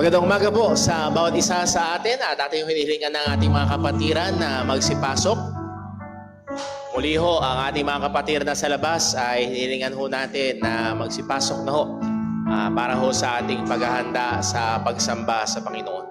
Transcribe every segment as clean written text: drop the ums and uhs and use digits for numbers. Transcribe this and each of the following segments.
Magandang umaga po sa bawat isa sa atin at ating hinihilingan ng ating mga kapatiran na magsipasok. Muli ho, ang ating mga kapatiran na sa labas ay hinihilingan ho natin na magsipasok na ho para ho sa ating paghahanda sa pagsamba sa Panginoon.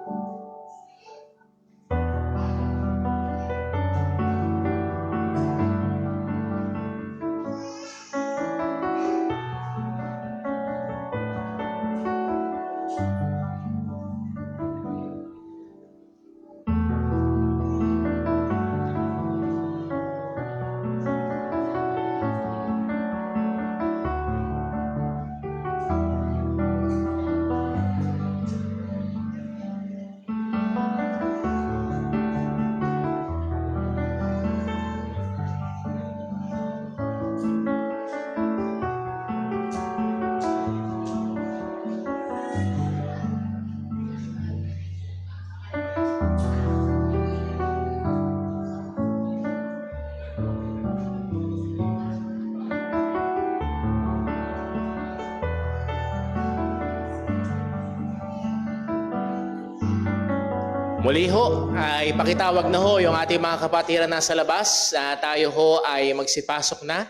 Muli ho, ay pakitawag na ho yung ating mga kapatiran nasa labas. Tayo ho ay magsipasok na.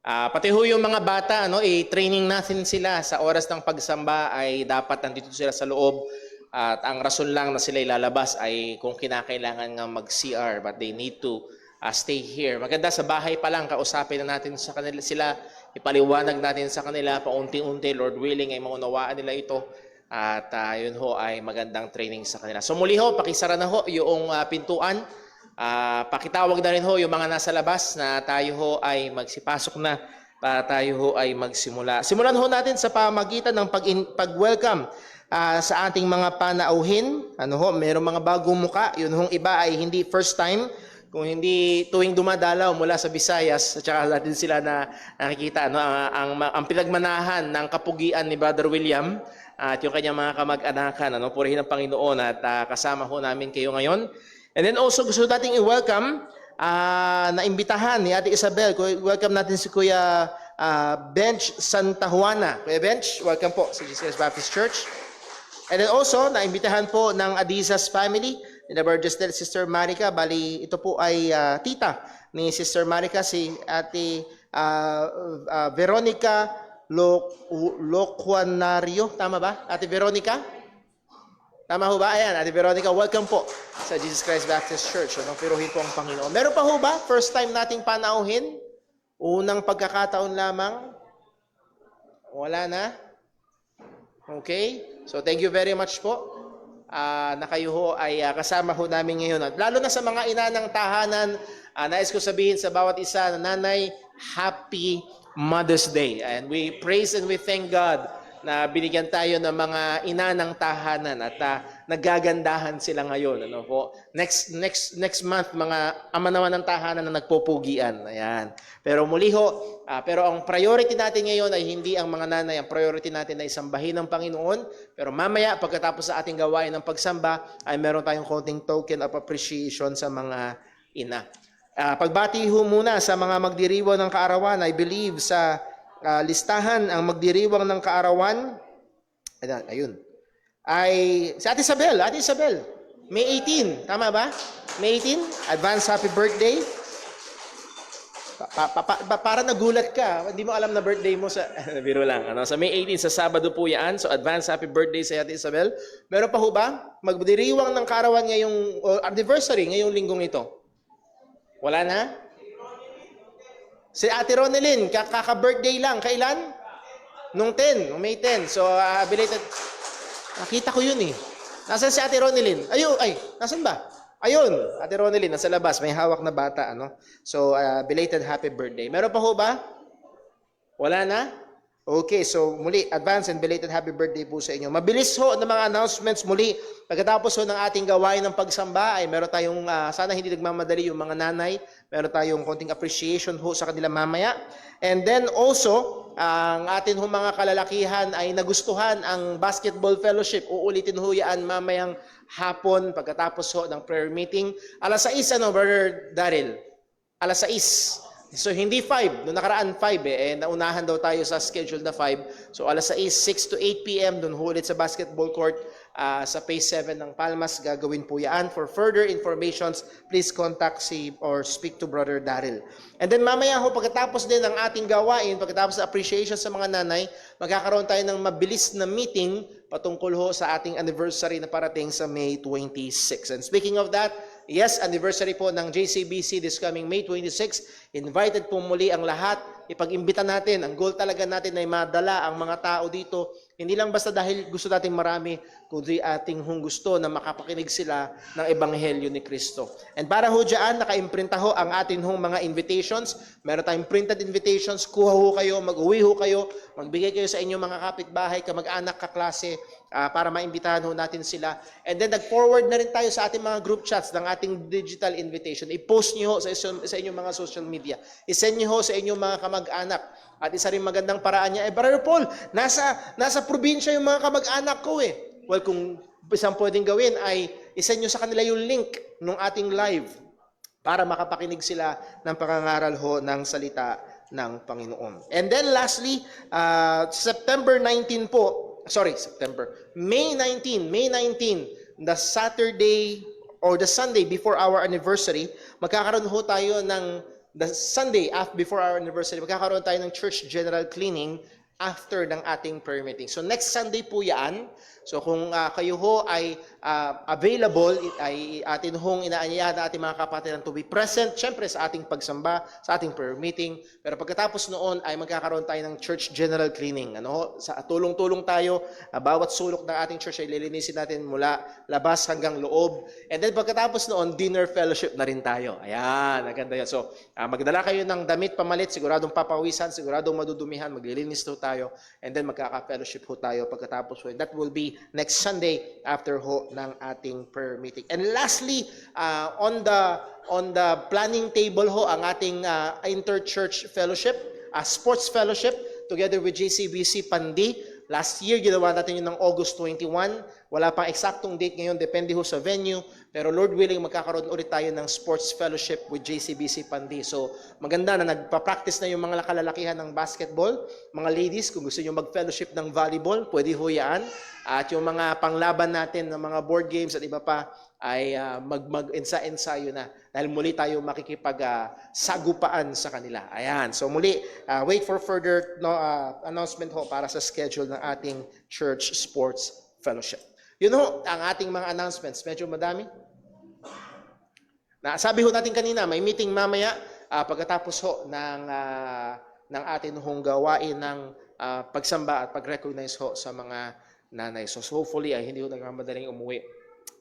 Pati ho yung mga bata, i-training natin sila sa oras ng pagsamba ay dapat nandito sila sa loob. At ang rason lang na sila ilalabas ay kung kinakailangan nga mag-CR, but they need to stay here. Maganda sa bahay pa lang, kausapin na natin sa kanila sila, ipaliwanag natin sa kanila, paunti-unti, Lord willing, ay maunawaan nila ito. At yun ho ay magandang training sa kanila. So muli ho, pakisara na ho yung pintuan. Pakitawag na rin ho yung mga nasa labas na tayo ho ay magsipasok na para tayo ho ay magsimula. Simulan ho natin sa pamagitan ng pag-welcome sa ating mga panauhin. Mayroong mga bagong muka. Yun hong iba ay hindi first time. Kung hindi tuwing dumadalaw mula sa Visayas, at saka natin sila na nakikita ang pinagmanahan ng kapugian ni Brother William at yung kanyang mga kamag-anakan. Purihin ang Panginoon at kasama ho namin kayo ngayon. And then also gusto nating i-welcome na imbitahan ni Ate Isabel. Welcome natin si Kuya Bench Santa Juana. Kuya Bench, welcome po sa Jesus Baptist Church. And then also, naimbitahan po ng Adizas family, ni the Burgess del Sister Marica. Bali, ito po ay tita ni Sister Marica, si Ate Veronica Loquanario. Tama ba? Ate Veronica? Tama ho ba? Ayan, Ate Veronica, welcome po sa Jesus Christ Baptist Church. Piruhin po ang Panginoon. Meron pa ho ba? First time nating panauhin? Unang pagkakataon lamang? Wala na? Okay? So, thank you very much po. Na kayo ho ay kasama ho namin ngayon. At lalo na sa mga ina ng tahanan, nais ko sabihin sa bawat isa na nanay, Happy Mother's Day. And we praise and we thank God na binigyan tayo ng mga ina ng tahanan at nagagandahan sila ngayon. Next month, mga ama naman ng tahanan na nagpupugian. Ayan. Pero muli ho, pero ang priority natin ngayon ay hindi ang mga nanay. Ang priority natin ay sambahin ng Panginoon. Pero mamaya, pagkatapos sa ating gawain ng pagsamba, ay meron tayong konting token of appreciation sa mga ina. Pagbati ho muna sa mga magdiriwang ng kaarawan. I believe sa listahan ang magdiriwang ng kaarawan. Ayun. Ay si Ate Isabel. Ate Isabel, May 18. Tama ba? May 18. Advance happy birthday. Para nagulat ka. Hindi mo alam na birthday mo sa... Biro lang. Sa May 18, sa Sabado po yan. So advance happy birthday sa Ate Isabel. Meron pa ho ba? Magdiriwang ng kaarawan ngayong anniversary ngayong linggong ito. Wala na? Si Ate Ronelyn, kaka-birthday lang. Kailan? Nung 10, May 10. So, belated. Nakita ko yun eh. Nasaan si Ate Ronelyn? Nasaan ba? Ayun, Ate Ronelyn, nasa labas. May hawak na bata. So, belated happy birthday. Meron pa ho ba? Wala na? Okay, so muli, advance and belated happy birthday po sa inyo. Mabilis ho ng mga announcements muli. Pagkatapos ho ng ating gawain ng pagsamba, ay meron tayong, sana hindi nagmamadali yung mga nanay. Meron tayong konting appreciation ho sa kanila mamaya. And then also, ang atin ho mga kalalakihan ay nagustuhan ang basketball fellowship. Uulitin ho yan mamayang hapon pagkatapos ho ng prayer meeting. Alas 6, Brother Daryl? Alas 6. So hindi 5, noong nakaraan 5 naunahan daw tayo sa schedule na 5. So alas 6 to 8 p.m. doon ulit sa basketball court sa Phase 7 ng Palmas. Gagawin po yan. For further informations, please contact or speak to Brother Daryl. And then mamaya ho, pagkatapos din ng ating gawain, pagkatapos sa appreciation sa mga nanay, magkakaroon tayo ng mabilis na meeting patungkol ho sa ating anniversary na parating sa May 26. And speaking of that, yes, anniversary po ng JCBC this coming May 26. Invited po muli ang lahat. Ipag-imbita natin. Ang goal talaga natin ay madala ang mga tao dito. Hindi lang basta dahil gusto nating marami, kundi ating gusto na makapakinig sila ng Ebanghelyo ni Kristo. And para ho dyan, naka-imprinta ho ang atin mga invitations. Meron tayong printed invitations. Kuha ho kayo, mag-uwi ho kayo, magbigay kayo sa inyong mga kapitbahay, kamag-anak, kaklase, para maimbitahan ho natin sila. And then nag-forward na rin tayo sa ating mga group chats ng ating digital invitation. I-post nyo ho sa inyong mga social media. I-send nyo ho sa inyong mga kamag-anak. At isa rin magandang paraan niya, Brother Paul, nasa probinsya yung mga kamag-anak ko eh. Well, kung isang pwedeng gawin ay isend nyo sa kanila yung link ng ating live para makapakinig sila ng pangangaral ho ng salita ng Panginoon. And then lastly, May 19, the Saturday or the Sunday before our anniversary, magkakaroon ho tayo ng the Sunday before our anniversary, magkakaroon tayo ng church general cleaning after ng ating prayer meeting. So next Sunday po yan. So kung kayo ho ay available, ay atin hong inaanyayahan na ating mga kapatiran to be present, syempre sa ating pagsamba, sa ating prayer meeting. Pero pagkatapos noon ay magkakaroon tayo ng church general cleaning. Sa tulong-tulong tayo, bawat sulok ng ating church ay lilinisin natin mula labas hanggang loob. And then pagkatapos noon, dinner fellowship na rin tayo. Ayan, maganda yan. So magdala kayo ng damit pamalit, siguradong papawisan, siguradong madudumihan, maglilinis tayo, and then magkaka-fellowship ho tayo pagkatapos ho. That will be next Sunday after ho ng ating prayer meeting. And lastly, on the planning table ho, ang ating inter-church fellowship, sports fellowship, together with JCBC Pandi. Last year, ginawa natin yun ng August 21. Wala pang eksaktong date ngayon, depende ho sa venue. Pero Lord willing, magkakaroon ulit tayo ng sports fellowship with JCBC Pandi. So, maganda na nagpa-practice na yung mga kalalakihan ng basketball. Mga ladies, kung gusto nyo mag-fellowship ng volleyball, pwede ho yan. At yung mga panglaban natin ng mga board games at iba pa, ay mag-ensayo na dahil muli tayo makikipag-sagupaan sa kanila. Ayan. So muli, wait for further announcement ho para sa schedule ng ating church sports fellowship. Yun ho, ang ating mga announcements. Medyo madami. Sabi ho natin kanina, may meeting mamaya pagkatapos ho ng ating gawain ng pagsamba at pag-recognize ho sa mga nanay. So hopefully ay hindi ho nagmamadaling umuwi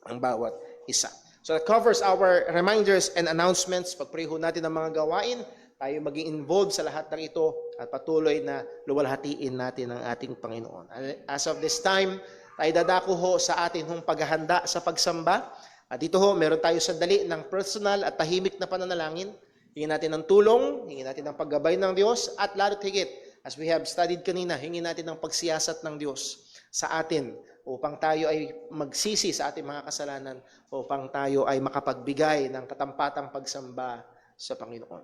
ang bawat isa. So that covers our reminders and announcements. Pag-pray ho natin ang mga gawain, tayo maging involved sa lahat ng ito at patuloy na luwalhatiin natin ang ating Panginoon. As of this time, tayo dadako ho sa ating paghahanda sa pagsamba. At dito ho, meron tayo sandali ng personal at tahimik na pananalangin. Hingin natin ng tulong, hingin natin ng paggabay ng Diyos, at lalo't higit, as we have studied kanina, hingin natin ng pagsiyasat ng Diyos sa atin upang tayo ay magsisi sa ating mga kasalanan, upang tayo ay makapagbigay ng katampatang pagsamba sa Panginoon.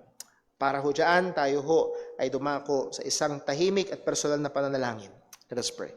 Para ho dyan, tayo ho ay dumako sa isang tahimik at personal na pananalangin. Let us pray.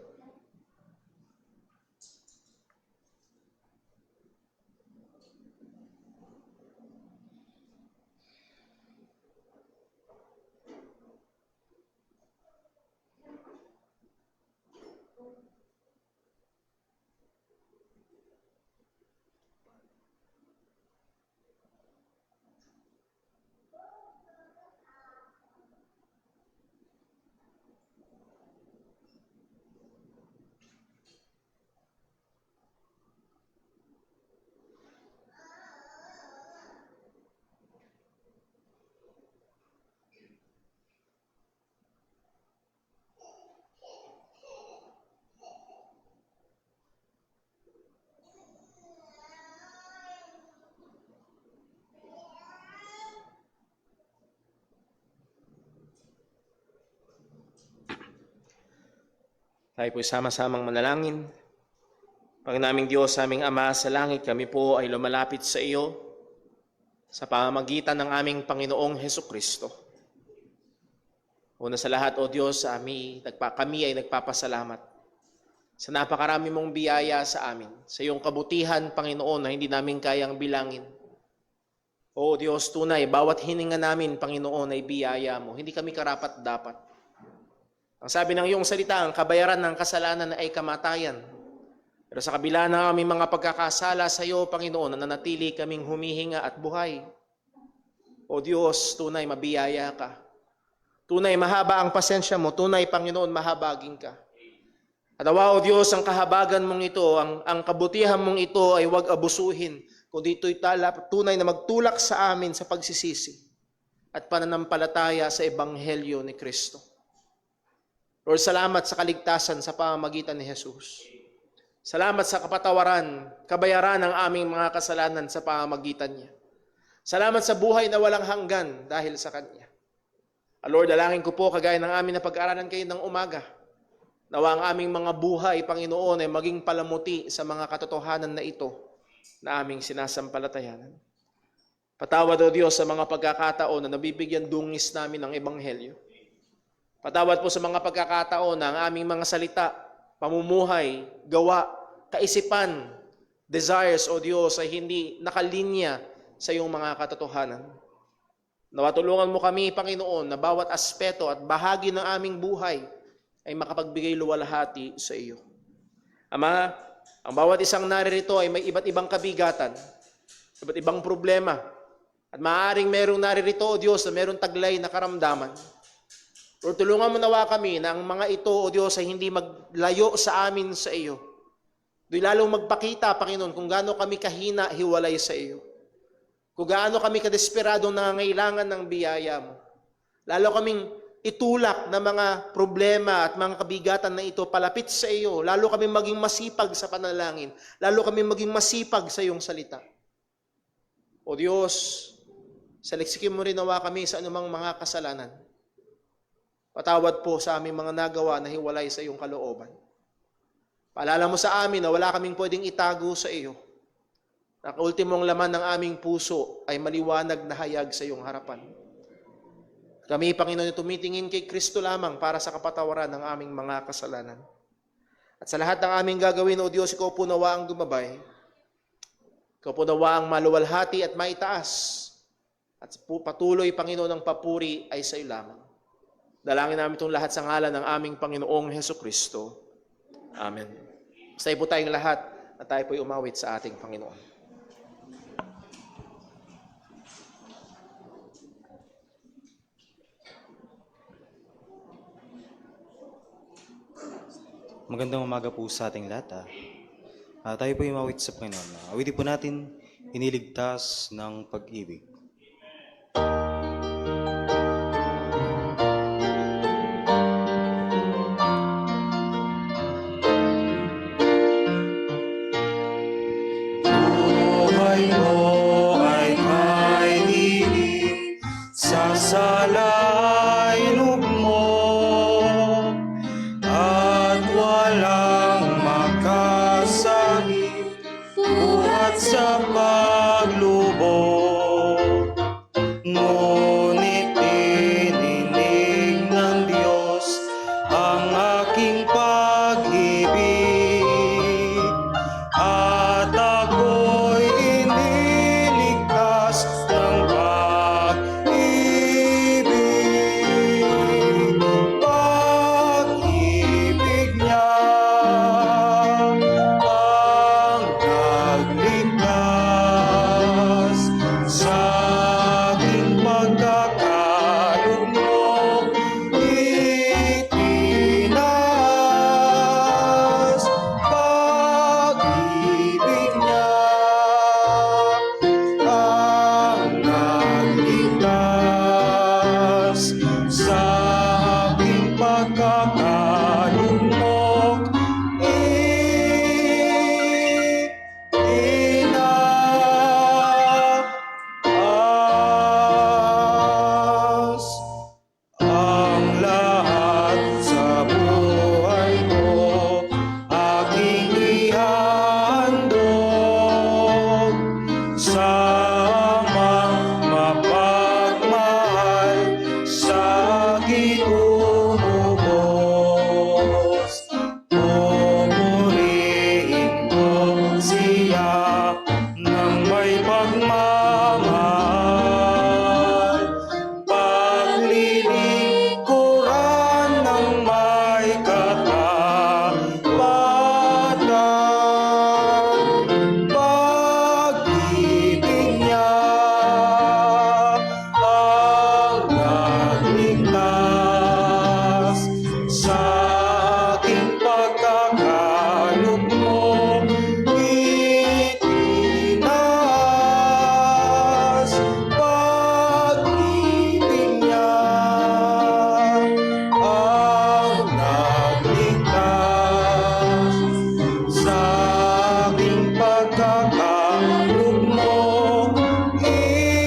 Tayo po sama-samang manalangin. Panginaming Diyos, aming Ama sa langit, kami po ay lumalapit sa iyo sa pamamagitan ng aming Panginoong Hesukristo. Una sa lahat, O Diyos, kami ay nagpapasalamat sa napakarami mong biyaya sa amin, sa iyong kabutihan, Panginoon, na hindi namin kayang bilangin. O Diyos, tunay, bawat hininga namin, Panginoon, ay biyaya mo. Hindi kami karapat-dapat. Ang sabi ng iyong salita, ang kabayaran ng kasalanan ay kamatayan. Pero sa kabila ng aming mga pagkakasala sa iyo, Panginoon, nananatili kaming humihinga at buhay. O Diyos, tunay, mabiyaya ka. Tunay, mahaba ang pasensya mo. Tunay, Panginoon, mahabagin ka. At awa, O Diyos, ang kahabagan mong ito, ang kabutihan mong ito ay huwag abusuhin, kundi ito'y tunay na magtulak sa amin sa pagsisisi at pananampalataya sa Ebanghelyo ni Kristo. Lord, salamat sa kaligtasan sa pamamagitan ni Jesus. Salamat sa kapatawaran, kabayaran ng aming mga kasalanan sa pamamagitan niya. Salamat sa buhay na walang hanggan dahil sa Kanya. Lord, dalangin ko po kagaya ng amin na pag-aralan kayo ng umaga. Nawa ang aming mga buhay, Panginoon, ay maging palamuti sa mga katotohanan na ito na aming sinasampalatayanan. Patawad, O Diyos, sa mga pagkakataon na nabibigyan dungis namin ng Ebanghelyo. Patawad po sa mga pagkakataon na ang aming mga salita, pamumuhay, gawa, kaisipan, desires, O Diyos, ay hindi nakalinya sa iyong mga katotohanan. Nawa tulungan mo kami, Panginoon, na bawat aspeto at bahagi ng aming buhay ay makapagbigay luwalhati sa iyo. Ama, ang bawat isang naririto ay may iba't ibang kabigatan, iba't ibang problema, at maaaring merong naririto, O Diyos, na merong taglay na karamdaman. Lord, tulungan mo nawa kami na ang mga ito, O Diyos, ay hindi maglayo sa amin sa iyo. Do'y lalong magpakita, Panginoon, kung gaano kami kahina hiwalay sa iyo. Kung gaano kami kadesperadong nangangailangan ng biyaya mo. Lalo kaming itulak na mga problema at mga kabigatan na ito palapit sa iyo. Lalo kami maging masipag sa panalangin. Lalo kami maging masipag sa iyong salita. O Diyos, saliksikin mo rin nawa kami sa anumang mga kasalanan. Patawad po sa aming mga nagawa na hiwalay sa iyong kalooban. Paalala mo sa amin na wala kaming pwedeng itago sa iyo. Ang ultimong laman ng aming puso ay maliwanag na hayag sa iyong harapan. Kami, Panginoon, tumitingin kay Kristo lamang para sa kapatawaran ng aming mga kasalanan. At sa lahat ng aming gagawin, O Diyos, ikaw po nawa ang gumabay. Ikaw po nawa ang maluwalhati at maitaas. At patuloy, Panginoon, ang papuri ay sa iyo lamang. Dalangin namin itong lahat sa ngalan ng aming Panginoong Hesukristo. Amen. Basta po tayong lahat na tayo po'y umawit sa ating Panginoon. Magandang umaga po sa ating lahat. Tayo po umawit sa Panginoon. Awitin po natin, iniligtas ng pag-ibig. Buhay mo ay may dinig sa salay lugmo. At walang makasakit buhat sa paglubog. Ngunit ininig ng Diyos ang aking pag-ibig, at ako'y iniligtas ng pag-ibig. Pag-ibig niya ang nagligtas. lugmok itinaas.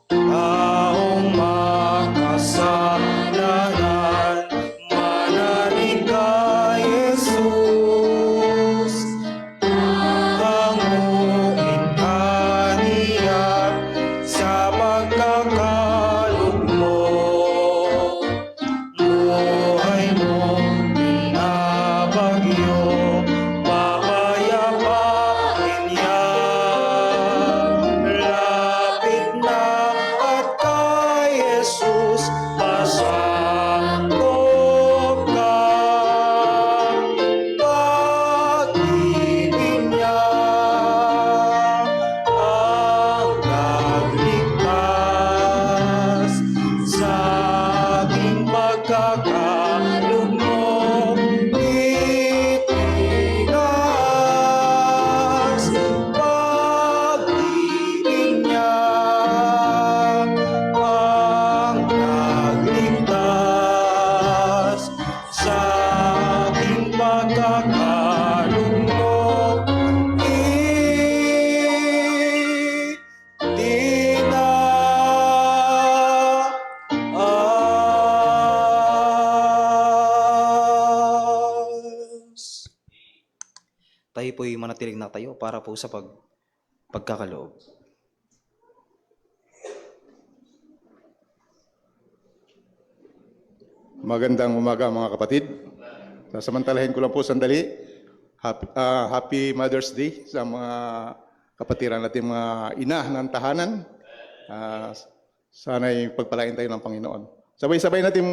Taong makasalanan, manalig kay Jesus. Hanguin ka niya sa pagkakalugmok. Buhay mo pinabagyo, papayapain niya. Lapit na at kay Jesus pasakop ka. Pag-ibig niya ang nagligtas sa ating pagkakalugmok. Itinaas pag-ibig niya ang nagligtas sa ating pagkakalugmok. Itinaas. Tayo po'y manatiling natayo para po sa pagkakaloob. Magandang umaga mga kapatid. Sasamantalahin ko lang po sandali. Happy Mother's Day sa mga kapatiran natin, mga ina ng tahanan. Sana'y pagpalain tayo ng Panginoon. Sabay-sabay natin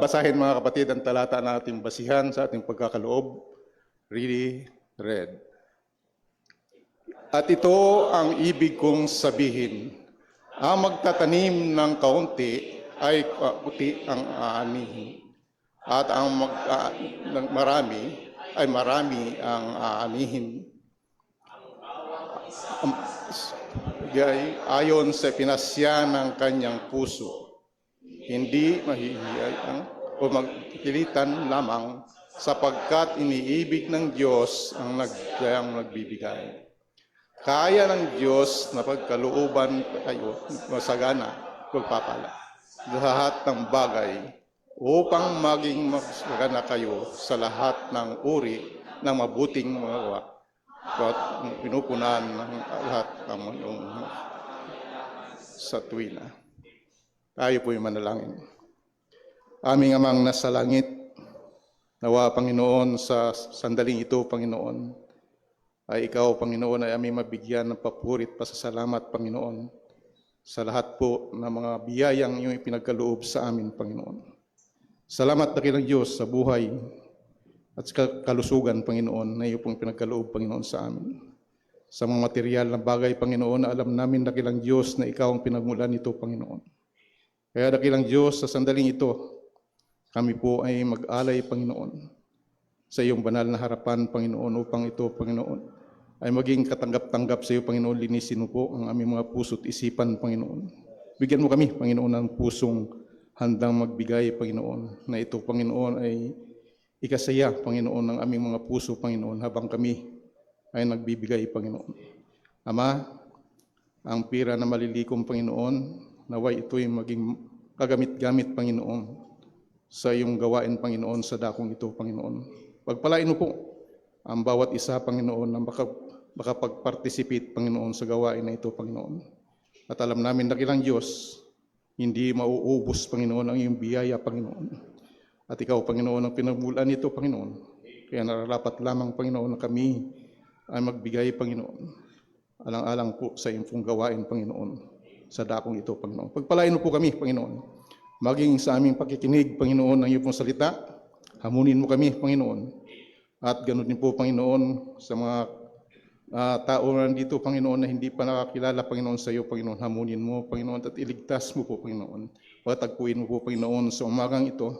basahin mga kapatid ang talata na ating basihan sa ating pagkakaloob. Really read. At ito ang ibig kong sabihin. Ang magtatanim ng kaunti ay kaunti ang aanihin. At ang marami ay marami ang aanihin. Ayon sa pinasya ng kanyang puso, hindi mahihiyay o magpilitan lamang sapagkat iniibig ng Diyos ang nagbibigay. Kaya ng Diyos na pagkalooban kayo masagana, magpapala lahat ng bagay upang maging masagana kayo sa lahat ng uri ng mabuting magawa at pinupunan ng lahat ng mundong sa tuwina. Tayo po'y manalangin. Aming Amang nasa langit, nawa Panginoon sa sandaling ito, Panginoon, ay Ikaw, Panginoon, ay aming mabigyan ng papurit, pasasalamat, Panginoon, sa lahat po ng mga biyayang iyong ipinagkaloob sa amin, Panginoon. Salamat dakilang Diyos sa buhay at sa kalusugan, Panginoon, na iyong pong pinagkaloob, Panginoon, sa amin. Sa mga material na bagay, Panginoon, alam namin dakilang Diyos na Ikaw ang pinagmulan nito, Panginoon. Kaya dakilang Diyos, sa sandaling ito, kami po ay mag-alay, Panginoon, sa iyong banal na harapan, Panginoon, upang ito, Panginoon, ay maging katanggap-tanggap sa iyo, Panginoon. Linisin mo po ang aming mga puso't isipan, Panginoon. Bigyan mo kami, Panginoon, ng pusong handang magbigay, Panginoon, na ito, Panginoon, ay ikasaya, Panginoon, ng aming mga puso, Panginoon, habang kami ay nagbibigay, Panginoon. Ama, ang pira na malilikom, Panginoon, naway ito'y maging kagamit-gamit, Panginoon, sa iyong gawain, Panginoon, sa dakong ito, Panginoon. Pagpalain mo po ang bawat isa, Panginoon, na makapag-participate, Panginoon, sa gawain na ito, Panginoon. At alam namin, dakilang Diyos, hindi mauubos, Panginoon, ang iyong biyaya, Panginoon. At ikaw, Panginoon, ang pinagmulan nito, Panginoon. Kaya nararapat lamang, Panginoon, na kami ay magbigay, Panginoon. Alang-alang po sa iyong pong gawain, Panginoon, sa dakong ito, Panginoon. Pagpalain mo po kami, Panginoon. Maging sa aming pakikinig, Panginoon, ng iyong pong salita. Hamunin mo kami, Panginoon. At ganoon din po, Panginoon, sa mga tao na nandito, Panginoon, na hindi pa nakakilala, Panginoon, sa iyo, Panginoon. Hamunin mo, Panginoon, at iligtas mo po, Panginoon. Patagpuin mo po, Panginoon, sa umagang ito,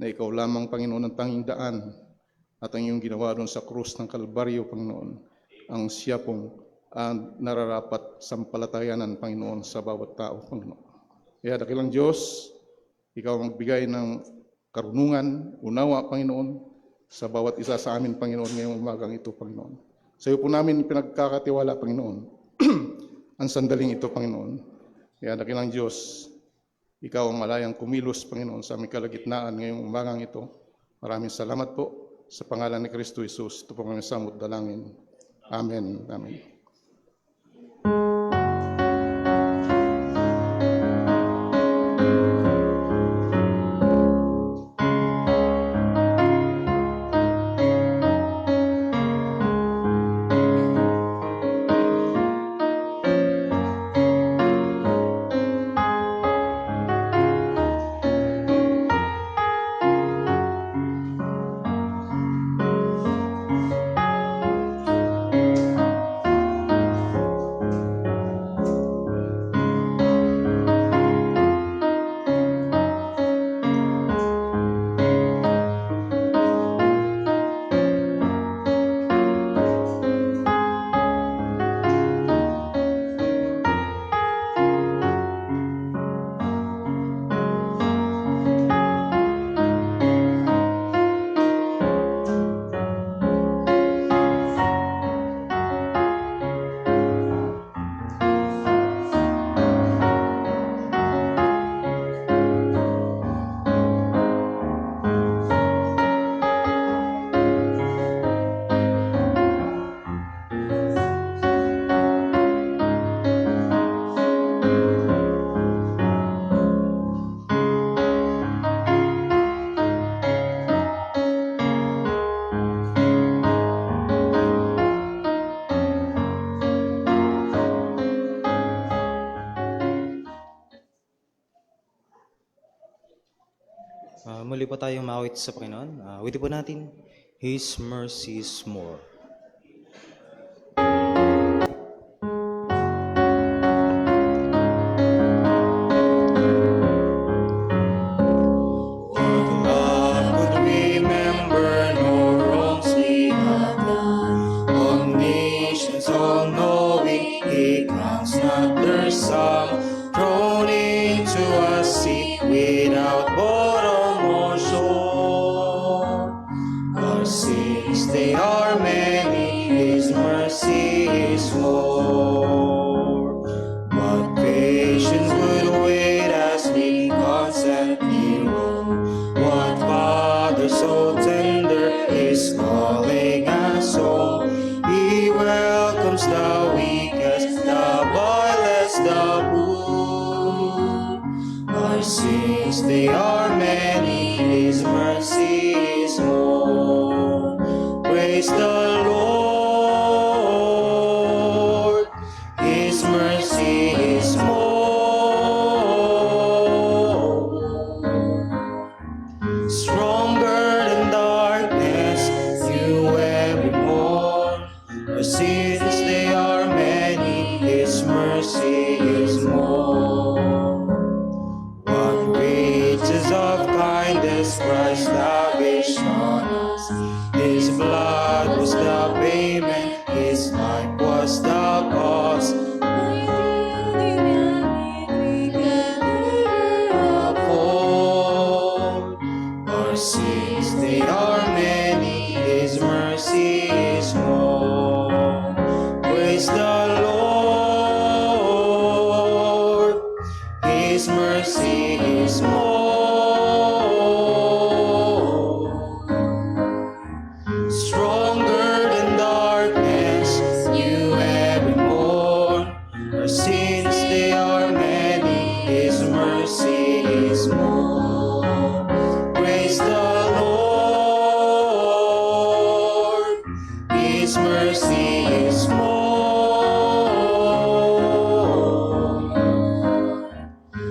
na ikaw lamang, Panginoon, ang tanging daan at ang iyong ginawa doon sa krus ng Kalbaryo, Panginoon, ang siya pong nararapat sampalatayanan, Panginoon, sa bawat tao, Panginoon. Kaya dakilang Diyos, Ikaw ang magbigay ng karunungan, unawa, Panginoon, sa bawat isa sa amin, Panginoon, ngayong umagang ito, Panginoon. Sa iyo po namin pinagkakatiwala, Panginoon, ang sandaling ito, Panginoon. Kaya dakilang Diyos, ikaw ang malayang kumilos, Panginoon, sa aming kalagitnaan ngayong umagang ito. Maraming salamat po sa pangalan ni Kristo Jesus. Ito po kami samot dalangin. Amen. Amen. Muli po tayong maawit sa Panginoon. Awitin po natin, His mercy is more. Love could remember no wrongs we have done. All nations all knowing, He counts not their sum. Thrown into a sea without bottom or shore. Our sins they are many, His mercy is more. What patience would wait as we constantly roam. What Father so tender is calling us home. He welcomes the weakest, the vilest, the poor. Our sins they are many, His mercy is more. Praise the Lord, His mercy is more. Stronger than darkness, new every morn. Our sins they are many, His mercy is more. What wages of kindness Christ lavished on us. His blood was the payment, His life was the cost. Our sins they are many, His mercy is more. Praise the Lord, His mercy is more. Stronger than darkness, new every morn. Our sins they are many, His mercy is more. Praise the Lord, His mercy is more.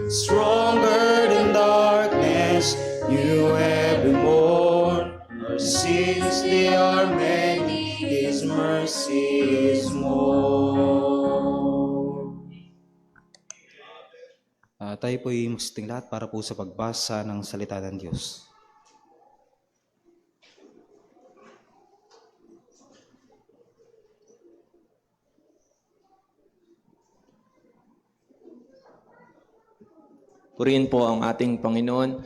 Stronger than darkness, new every morn. Our sins they are many, His mercy is more. Tayo po ay musting lahat para po sa pagbasa ng salita ng Diyos. Purihin po ang ating Panginoon.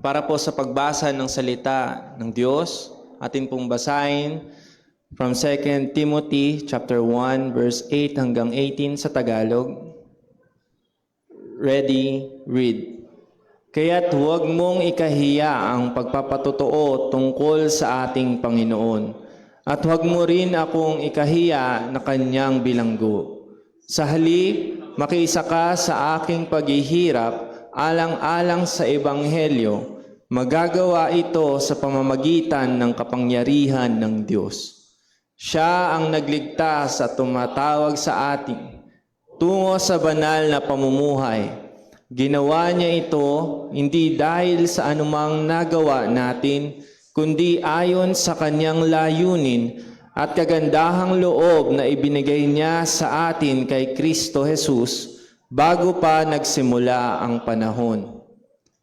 Para po sa pagbasa ng salita ng Diyos, atin pong basahin from 2 Timothy chapter 1 verse 8 hanggang 18 sa Tagalog. Ready, read. Kaya't huwag mong ikahiya ang pagpapatotoo tungkol sa ating Panginoon, at huwag mo rin akong ikahiya na kanyang bilanggo. Sa halip, makiisa ka sa aking paghihirap alang-alang sa Ebanghelyo. Magagawa ito sa pamamagitan ng kapangyarihan ng Diyos. Siya ang nagligtas at tumatawag sa atin tungo sa banal na pamumuhay. Ginawa niya ito hindi dahil sa anumang nagawa natin, kundi ayon sa kanyang layunin at kagandahang loob na ibinigay niya sa atin kay Kristo Jesus bago pa nagsimula ang panahon.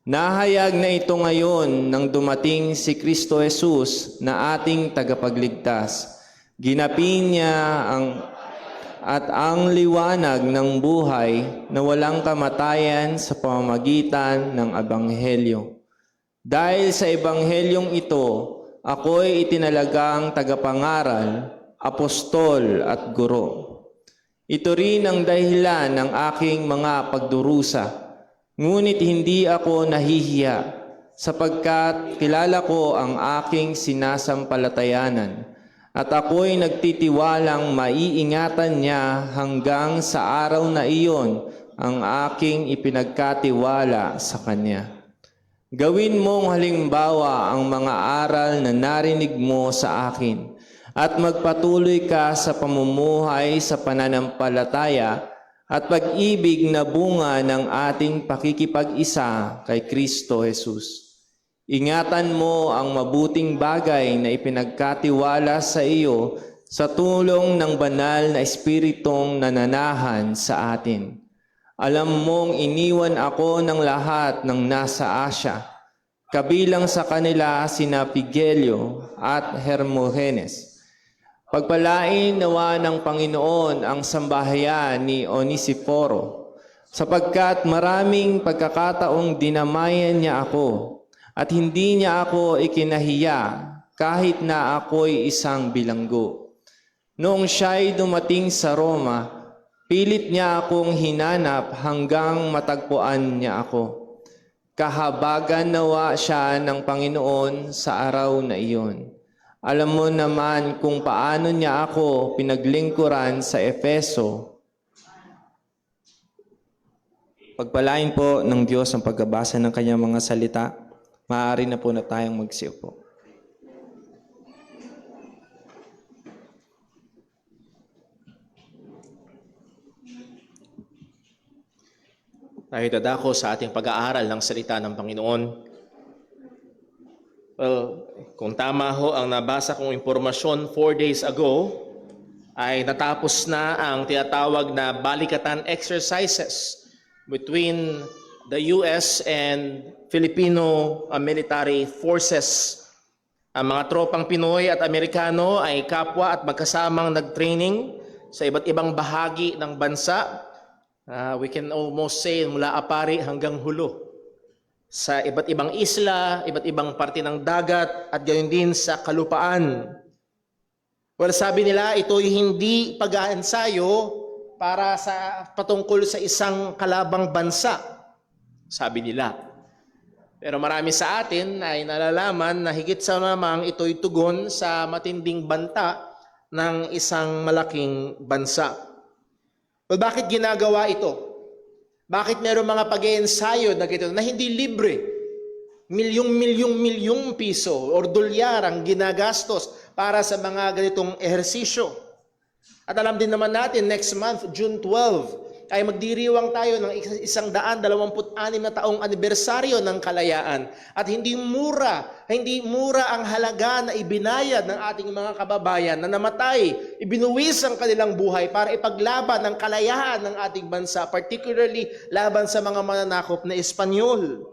Nahayag na ito ngayon nang dumating si Kristo Jesus na ating tagapagligtas. Ginapin niya ang liwanag ng buhay na walang kamatayan sa pamamagitan ng Ebanghelyo. Dahil sa Ebanghelyong ito, ako'y itinalagang tagapangaral, apostol at guro. Ito rin ang dahilan ng aking mga pagdurusa. Ngunit hindi ako nahihiya sapagkat kilala ko ang aking sinasampalatayanan at ako'y nagtitiwalang maiingatan niya hanggang sa araw na iyon ang aking ipinagkatiwala sa kanya. Gawin mong halimbawa ang mga aral na narinig mo sa akin at magpatuloy ka sa pamumuhay sa pananampalataya at pag-ibig na bunga ng ating pakikipag-isa kay Kristo Jesus. Ingatan mo ang mabuting bagay na ipinagkatiwala sa iyo sa tulong ng banal na Espiritong nananahan sa atin. Alam mong iniwan ako ng lahat ng nasa Asya, kabilang sa kanila sina Pigelio at Hermogenes. Pagpalain nawa ng Panginoon ang sambahayan ni Onesiforo, sapagkat maraming pagkakataong dinamayan niya ako, at hindi niya ako ikinahiya kahit na ako'y isang bilanggo. Noong siya'y dumating sa Roma, pilit niya akong hinanap hanggang matagpuan niya ako. Kahabagan nawa siya ng Panginoon sa araw na iyon. Alam mo naman kung paano niya ako pinaglingkuran sa Efeso. Pagpalain po ng Diyos ang pagbabasa ng kanyang mga salita. Maaari na po na tayong magsiupo. Tayo dadako sa ating pag-aaral ng salita ng Panginoon. Well, kung tama ho ang nabasa kong impormasyon 4 days ago, ay natapos na ang tinatawag na balikatan exercises between the US and Filipino military forces. Ang mga tropang Pinoy at Amerikano ay kapwa at magkasamang nag-training sa iba't ibang bahagi ng bansa. We can almost say mula Apari hanggang Hulo. Sa iba't ibang isla, iba't ibang parte ng dagat, at gayon din sa kalupaan. Well, sabi nila, ito'y hindi pag-aansayo para sa patungkol sa isang kalabang bansa. Sabi nila. Pero marami sa atin ay nalalaman na higit sa namang ito'y tugon sa matinding banta ng isang malaking bansa. Well, bakit ginagawa ito? Bakit meron mga pag-iensayo na gito na hindi libre? Milyong piso or dolyar ang ginagastos para sa mga ganitong ehersisyo. At alam din naman natin, next month, June 12, ay magdiriwang tayo ng 126 na taong anibersaryo ng kalayaan. At hindi mura ang halaga na ibinayad ng ating mga kababayan na namatay, ibinuwis ang kanilang buhay para ipaglaban ang kalayaan ng ating bansa, particularly laban sa mga mananakop na Espanyol.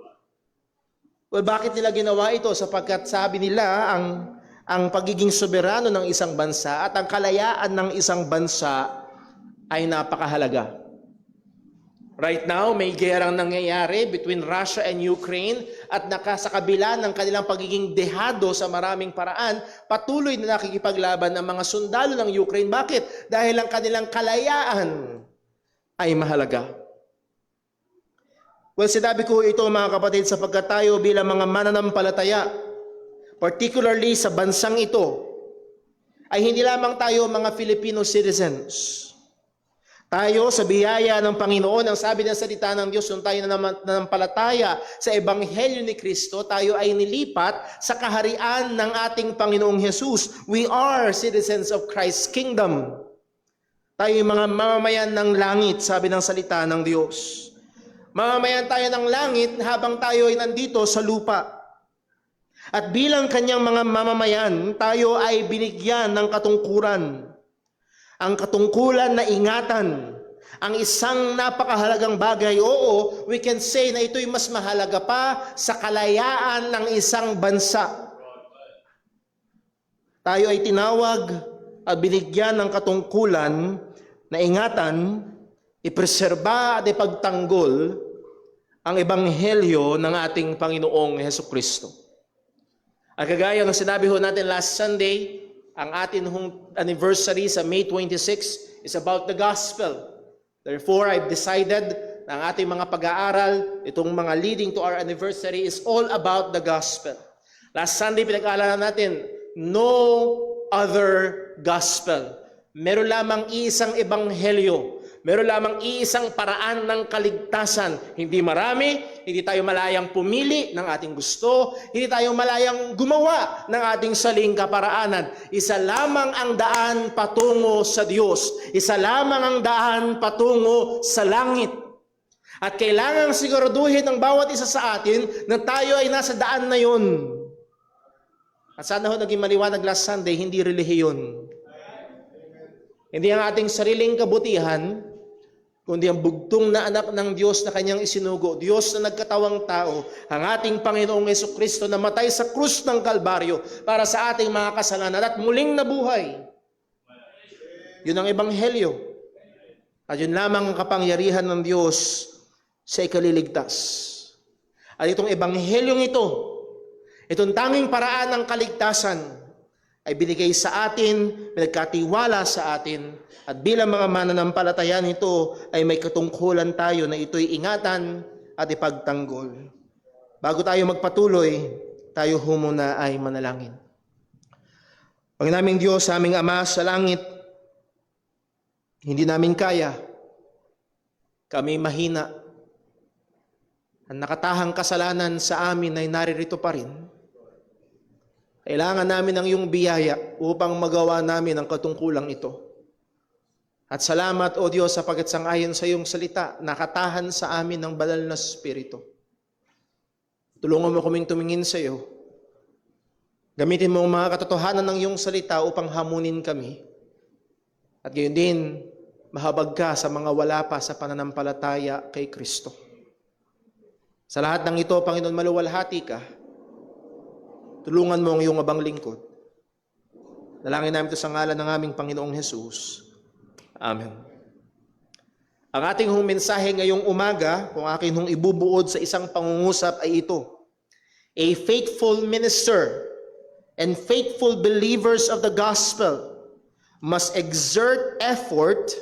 Well, bakit nila ginawa ito? Sapagkat sabi nila, ang pagiging soberano ng isang bansa at ang kalayaan ng isang bansa ay napakahalaga. Right now, may gerang nangyayari between Russia and Ukraine at sa kabila ng kanilang pagiging dehado sa maraming paraan, patuloy na nakikipaglaban ang mga sundalo ng Ukraine. Bakit? Dahil ang kanilang kalayaan ay mahalaga. Well, sinabi ko ito mga kapatid sapagkat tayo bilang mga mananampalataya, particularly sa bansang ito, ay hindi lamang tayo mga Filipino citizens. Tayo sa biyaya ng Panginoon, ang sabi ng salita ng Diyos, nung tayo nanampalataya sa Ebanghelyo ni Kristo, tayo ay nilipat sa kaharian ng ating Panginoong Jesus. We are citizens of Christ's kingdom. Tayo yung mga mamamayan ng langit, sabi ng salita ng Diyos. Mamamayan tayo ng langit habang tayo ay nandito sa lupa. At bilang kanyang mga mamamayan, tayo ay binigyan ng katungkuran. Ang katungkulan na ingatan, ang isang napakahalagang bagay, oo, we can say na ito'y mas mahalaga pa sa kalayaan ng isang bansa. Tayo ay tinawag at binigyan ng katungkulan na ingatan, ipreserba at ipagtanggol ang ebanghelyo ng ating Panginoong Hesukristo. At kagaya ng sinabi ho natin last Sunday, ang atin hong anniversary sa May 26 is about the gospel. Therefore, I've decided na ang ating mga pag-aaral, itong mga leading to our anniversary is all about the gospel. Last Sunday, pinag-aaralan natin, no other gospel. Meron lamang iisang ebanghelyo. Meron lamang iisang paraan ng kaligtasan. Hindi marami, hindi tayo malayang pumili ng ating gusto, hindi tayo malayang gumawa ng ating saling kaparaanan. Isa lamang ang daan patungo sa Diyos. Isa lamang ang daan patungo sa langit. At kailangang siguraduhin ng bawat isa sa atin na tayo ay nasa daan na yun. At sana ho naging maliwanag last Sunday, hindi relihiyon. Hindi ang ating sariling kabutihan, kundi ang bugtong na anak ng Diyos na kanyang isinugo, Diyos na nagkatawang tao, ang ating Panginoong Hesukristo na matay sa krus ng Kalbaryo para sa ating mga kasalanan at muling nabuhay. Yun ang ebanghelyo. At yun lamang ang kapangyarihan ng Diyos sa ikaliligtas. At itong ebanghelyong ito, itong tanging paraan ng kaligtasan, ay binigay sa atin, pinagkatiwala sa atin, at bilang mga mananampalataya nito ay may katungkulan tayo na ito'y ingatan at ipagtanggol. Bago tayo magpatuloy, tayo muna ay manalangin. Panginaming Diyos, aming Ama sa langit, hindi namin kaya, kami mahina, ang nakatahang kasalanan sa amin ay naririto pa rin. Kailangan namin ang iyong biyaya upang magawa namin ang katungkulang ito. At salamat, O Diyos, sapagkat sangayon sa iyong salita, nakatahan sa amin ng banal na Espiritu. Tulungan mo kaming tumingin sa iyo. Gamitin mo ang mga katotohanan ng iyong salita upang hamunin kami. At gayon din, mahabag ka sa mga wala pa sa pananampalataya kay Kristo. Sa lahat ng ito, Panginoon, maluwalhati ka. Tulungan mo ang iyong abang lingkod. Dalangin namin ito sa ngalan ng aming Panginoong Jesus. Amen. Ang ating hong mensahe ngayong umaga, kung akin hong ibubuod sa isang pangungusap ay ito. A faithful minister and faithful believers of the gospel must exert effort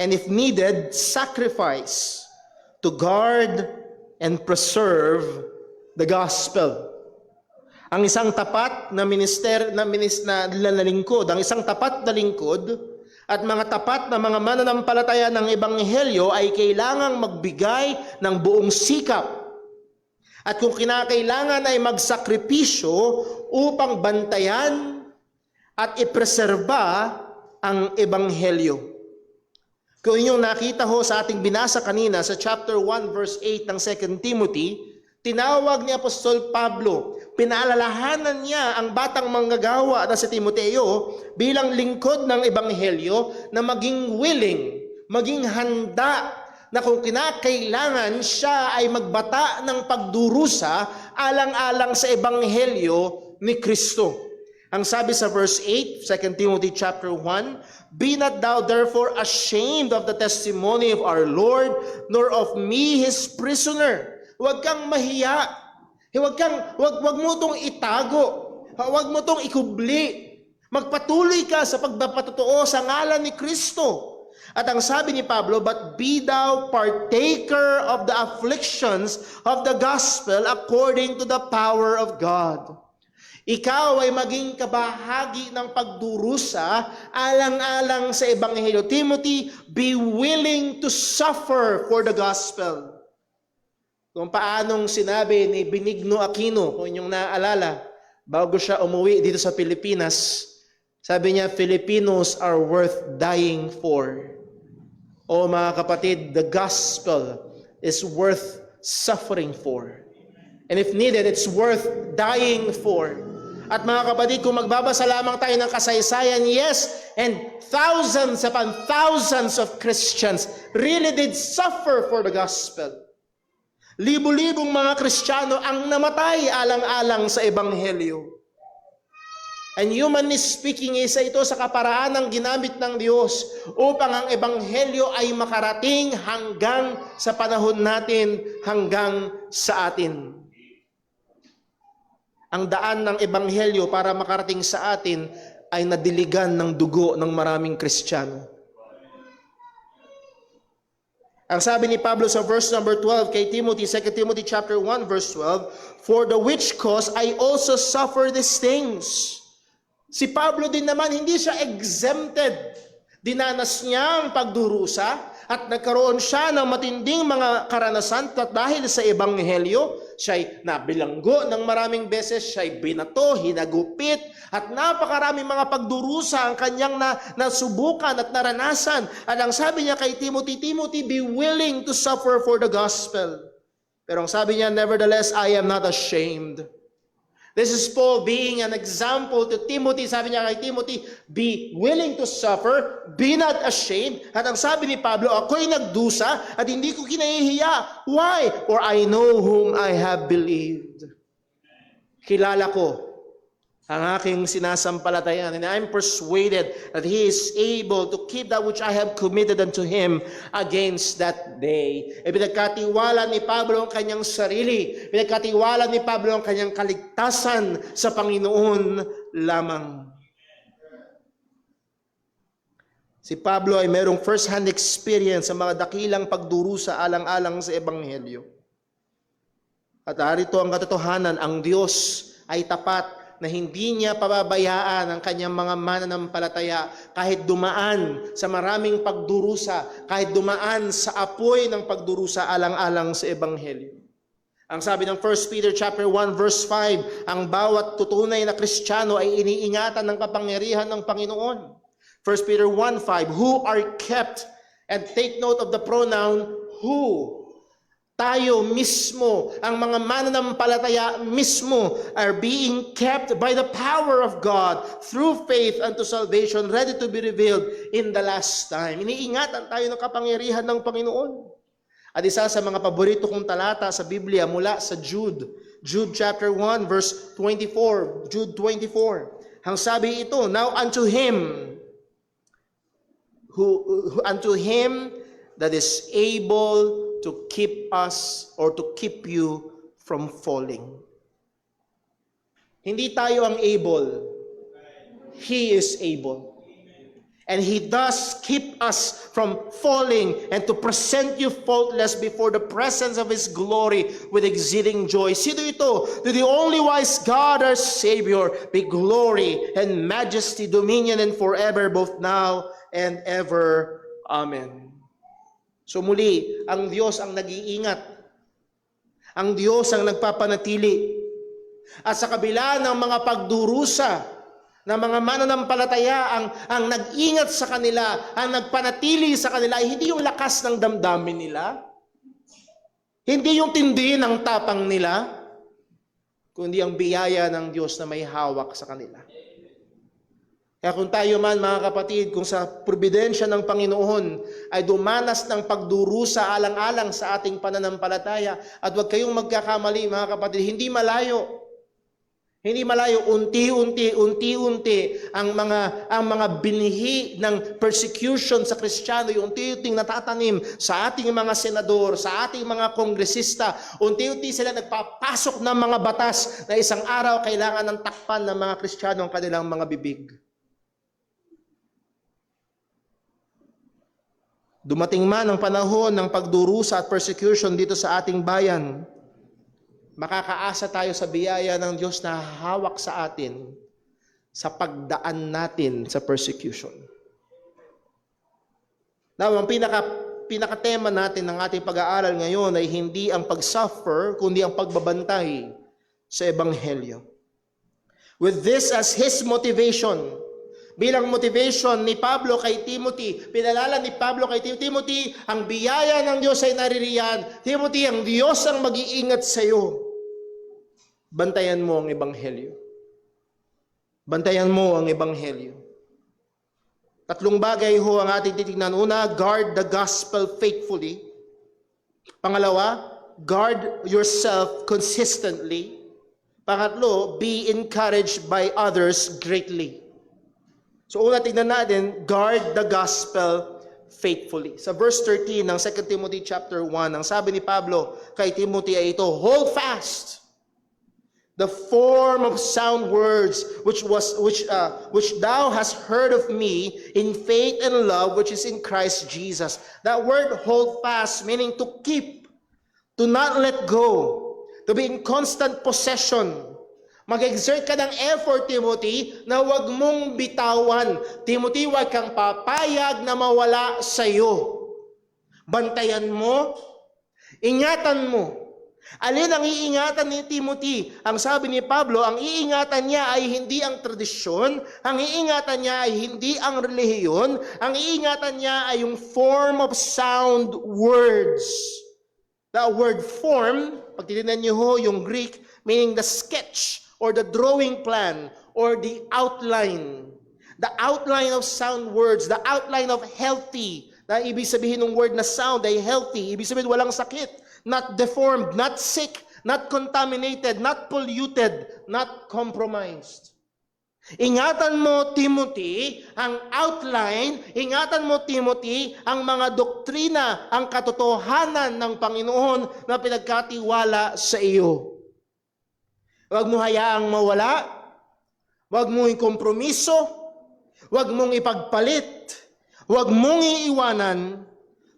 and if needed, sacrifice to guard and preserve the gospel. Ang isang tapat na lingkod, ang isang tapat na lingkod at mga tapat na mga mananampalataya ng ebanghelyo ay kailangang magbigay ng buong sikap. At kung kinakailangan ay magsakripisyo upang bantayan at ipreserba ang ebanghelyo. Kung inyong nakita ho sa ating binasa kanina sa chapter 1 verse 8 ng 2 Timothy, tinawag ni Apostol Pablo, pinaalalahanan niya ang batang manggagawa na si Timoteo bilang lingkod ng ebanghelyo na maging willing, maging handa na kung kinakailangan siya ay magbata ng pagdurusa alang-alang sa ebanghelyo ni Kristo. Ang sabi sa verse 8, 2 Timothy chapter 1, "Be not thou therefore ashamed of the testimony of our Lord, nor of me his prisoner." Huwag kang mahiya. Huwag mo tong itago. Huwag mo tong ikubli. Magpatuloy ka sa pagpapatotoo sa ngalan ni Kristo. At ang sabi ni Pablo, "But be thou partaker of the afflictions of the gospel according to the power of God." Ikaw ay maging kabahagi ng pagdurusa alang-alang sa Ebanghelyo. Timothy, be willing to suffer for the gospel. Kung paanong sinabi ni Benigno Aquino, kung inyong naaalala, bago siya umuwi dito sa Pilipinas, sabi niya, "Filipinos are worth dying for." O mga kapatid, the gospel is worth suffering for. And if needed, it's worth dying for. At mga kapatid, kung magbabasa lamang tayo ng kasaysayan, yes, and thousands upon thousands of Christians really did suffer for the gospel. Libo-libong mga Kristiyano ang namatay alang-alang sa Ebanghelyo. And humanly speaking, isa ito sa kaparaan ng ginamit ng Diyos upang ang Ebanghelyo ay makarating hanggang sa panahon natin, hanggang sa atin. Ang daan ng Ebanghelyo para makarating sa atin ay nadiligan ng dugo ng maraming Kristiyano. Ang sabi ni Pablo sa verse number 12 kay Timothy, 2 Timothy chapter 1 verse 12, "For the which cause I also suffer these things." Si Pablo din naman, hindi siya exempted. Dinanas niya ang pagdurusa at nagkaroon siya ng matinding mga karanasan at dahil sa Ebanghelyo, siya'y nabilanggo ng maraming beses, siya'y binato, hinagupit, at napakaraming mga pagdurusa ang kanyang nasubukan at naranasan. At ang sabi niya kay Timothy, "Timothy, be willing to suffer for the gospel." Pero ang sabi niya, "Nevertheless, I am not ashamed." This is Paul being an example to Timothy. Sabi niya kay Timothy, "Be willing to suffer, be not ashamed." At ang sabi ni Pablo, "Ako'y nagdusa at hindi ko kinahihiya." Why? "For I know whom I have believed." Kilala ko ang aking sinasampalatayan, and I'm persuaded that He is able to keep that which I have committed unto Him against that day. Pinagkatiwala ni Pablo ang kanyang sarili, pinagkatiwala ni Pablo ang kanyang kaligtasan sa Panginoon lamang. Si Pablo ay mayroong first-hand experience sa mga dakilang pagdurusa alang-alang sa Ebanghelyo. At narito ang katotohanan, ang Diyos ay tapat na hindi niya pababayaan ang kanyang mga mananampalataya kahit dumaan sa maraming pagdurusa, kahit dumaan sa apoy ng pagdurusa alang-alang sa Ebanghelyo. Ang sabi ng 1 Peter chapter 1 verse 5, ang bawat tutunay na Kristiyano ay iniingatan ng kapangyarihan ng Panginoon. 1 Peter 1:5, "Who are kept," and take note of the pronoun who. Tayo mismo, ang mga mananampalataya mismo, are being kept by the power of God through faith unto salvation, ready to be revealed in the last time. Iniingatan tayo ng kapangyarihan ng Panginoon. At isa sa mga paborito kong talata sa Biblia mula sa Jude chapter 1 verse 24, Jude 24. Ang sabi ito, "Now unto him that is able to keep us or to keep you from falling." Hindi tayo ang able. He is able. And He does keep us from falling and to present you faultless before the presence of His glory with exceeding joy. Sino ito? To the only wise God our Savior be glory and majesty, dominion, and forever, both now and ever. Amen. So muli, ang Diyos ang nag-iingat. Ang Diyos ang nagpapanatili. At sa kabila ng mga pagdurusa ng mga mananampalataya, ang nag-ingat sa kanila, ang nagpanatili sa kanila, ay hindi yung lakas ng damdamin nila, hindi yung tindi ng tapang nila, kundi ang biyaya ng Diyos na may hawak sa kanila. Kaya kung tayo man, mga kapatid, kung sa providensya ng Panginoon ay dumanas ng pagdurusa alang-alang sa ating pananampalataya, at huwag kayong magkakamali, mga kapatid, hindi malayo. Hindi malayo, unti-unti ang mga binhi ng persecution sa Kristiyano, yung unti-unting natatanim sa ating mga senador, sa ating mga kongresista. Unti-unti sila nagpapasok ng mga batas na isang araw kailangan ng takpan ng mga Kristiyano ang kanilang mga bibig. Dumating man ang panahon ng pagdurusa at persecution dito sa ating bayan, makakaasa tayo sa biyaya ng Diyos na hawak sa atin sa pagdaan natin sa persecution. Now, ang pinaka-tema natin ng ating pag-aaral ngayon ay hindi ang pag-suffer, kundi ang pagbabantay sa Ebanghelyo. With this as his motivation, bilang motivation ni Pablo kay Timothy, pinalala ni Pablo kay Timothy, ang biyaya ng Diyos ay naririyan. Timothy, ang Diyos ang mag-iingat sa iyo. Bantayan mo ang Ebanghelyo. Bantayan mo ang Ebanghelyo. Tatlong bagay ho ang ating titignan. Una, guard the gospel faithfully. Pangalawa, guard yourself consistently. Pangatlo, be encouraged by others greatly. So una, tignan natin, guard the gospel faithfully. Sa verse 13 ng 2 Timothy chapter 1, ang sabi ni Pablo kay Timothy ay ito, hold fast the form of sound words which thou hast heard of me in faith and love which is in Christ Jesus. That word hold fast meaning to keep, to not let go, to be in constant possession. Mag-exert ka ng effort, Timothy, na huwag mong bitawan. Timothy, huwag kang papayag na mawala sa iyo. Bantayan mo, ingatan mo. Alin ang iingatan ni Timothy? Ang sabi ni Pablo, ang iingatan niya ay hindi ang tradisyon, ang iingatan niya ay hindi ang relihiyon, ang iingatan niya ay yung form of sound words. That word form, pag titignan niyo ho yung Greek, meaning the sketch or the drawing plan or the outline. The outline of sound words, the outline of healthy. Na ibig sabihin ng word na sound ay healthy, ibig sabihin walang sakit. Not deformed, not sick, not contaminated, not polluted, not compromised. Ingatan mo, Timothy, ang outline, ingatan mo, Timothy, ang mga doktrina, ang katotohanan ng Panginoon na pinagkatiwala sa iyo. Huwag mo hayaang mawala, huwag mong ikompromiso, huwag mong ipagpalit, huwag mong iiwanan,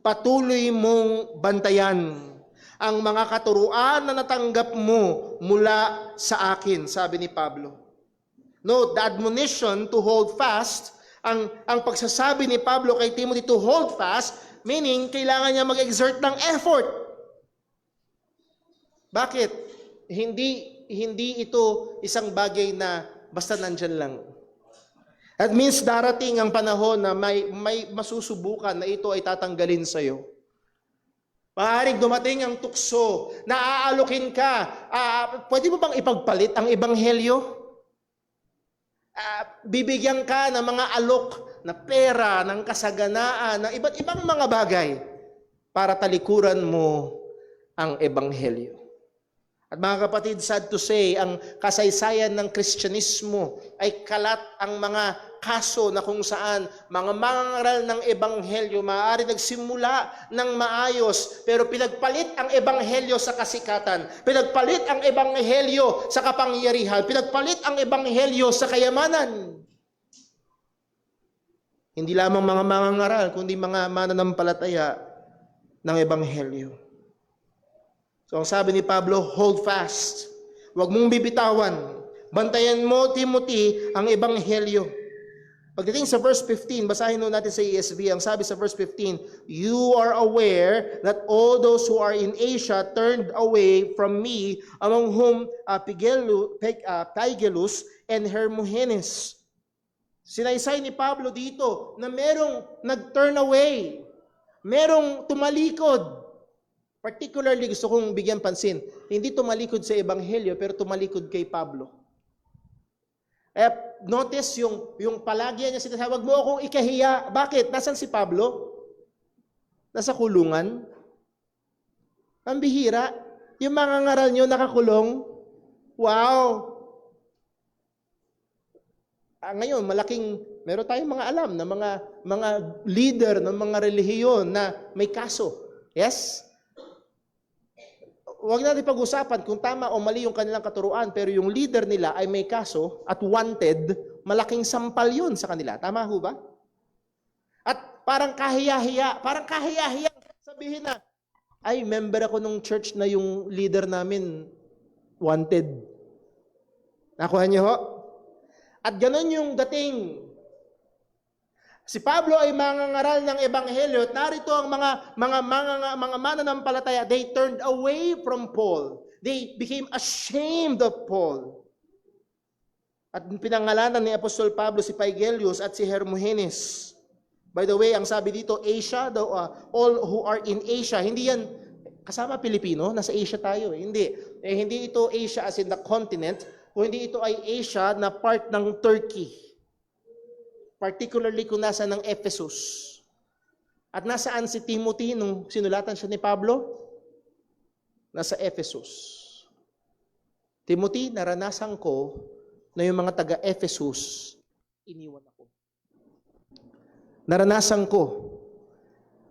patuloy mong bantayan ang mga katuruan na natanggap mo mula sa akin, sabi ni Pablo. Note, the admonition to hold fast, ang pagsasabi ni Pablo kay Timothy to hold fast, meaning kailangan niya mag-exert ng effort. Bakit? Hindi ito isang bagay na basta nandyan lang. That means darating ang panahon na may masusubukan na ito ay tatanggalin sa iyo. Maaaring dumating ang tukso, naaalukin ka. Pwede mo bang ipagpalit ang Ebanghelyo? Bibigyan ka ng mga alok na pera, ng kasaganaan, ng iba't ibang mga bagay para talikuran mo ang Ebanghelyo. At mga kapatid, sad to say, ang kasaysayan ng Kristyanismo ay kalat ang mga kaso na kung saan mga mangangaral ng Ebanghelyo maaari nagsimula ng maayos, pero pinagpalit ang Ebanghelyo sa kasikatan, pinagpalit ang Ebanghelyo sa kapangyarihan, pinagpalit ang Ebanghelyo sa kayamanan. Hindi lamang mga mangangaral, kundi mga mananampalataya ng Ebanghelyo. So ang sabi ni Pablo, hold fast. Huwag mong bibitawan. Bantayan mo, Timothy, ang Ebanghelyo. Pagdating sa verse 15, basahin natin sa ESV, ang sabi sa verse 15, you are aware that all those who are in Asia turned away from me, among whom Phygelus and Hermogenes. Sinaysay ni Pablo dito na merong nag-turn away, merong tumalikod. Particularly gusto kong bigyan pansin, hindi tumalikod sa Ebanghelyo, pero tumalikod kay Pablo. Notice yung palagyan niya sinasabi, wag mo akong ikahiya. Bakit? Nasaan si Pablo? Nasa kulungan? Ang bihira. Yung mga ngaral niyo nakakulong. Wow! ngayon, meron tayong mga alam na mga leader ng mga relihiyon na may kaso. Yes? Huwag natin pag-usapan kung tama o mali yung kanilang katuruan, pero yung leader nila ay may kaso at wanted, malaking sampal yun sa kanila. Tama ho ba? At parang kahiya-hiya sabihin na, ay, member ako nung church na yung leader namin wanted. Nakuha niyo ho? At ganun yung dating. Si Pablo ay mangangaral ng ebanghelyo at narito ang mga mananampalataya. They turned away from Paul. They became ashamed of Paul. At pinangalanan ni Apostol Pablo si Phygelius at si Hermogenes. By the way, ang sabi dito, Asia, all who are in Asia, hindi yan kasama Pilipino, nasa Asia tayo. Hindi. Hindi ito Asia as in the continent, o hindi ito ay Asia na part ng Turkey. Particularly kung nasa ng Ephesus. At nasaan si Timothy nung sinulatan siya ni Pablo? Nasa Ephesus. Timothy, naranasan ko na yung mga taga-Ephesus, iniwan ako. Naranasan ko.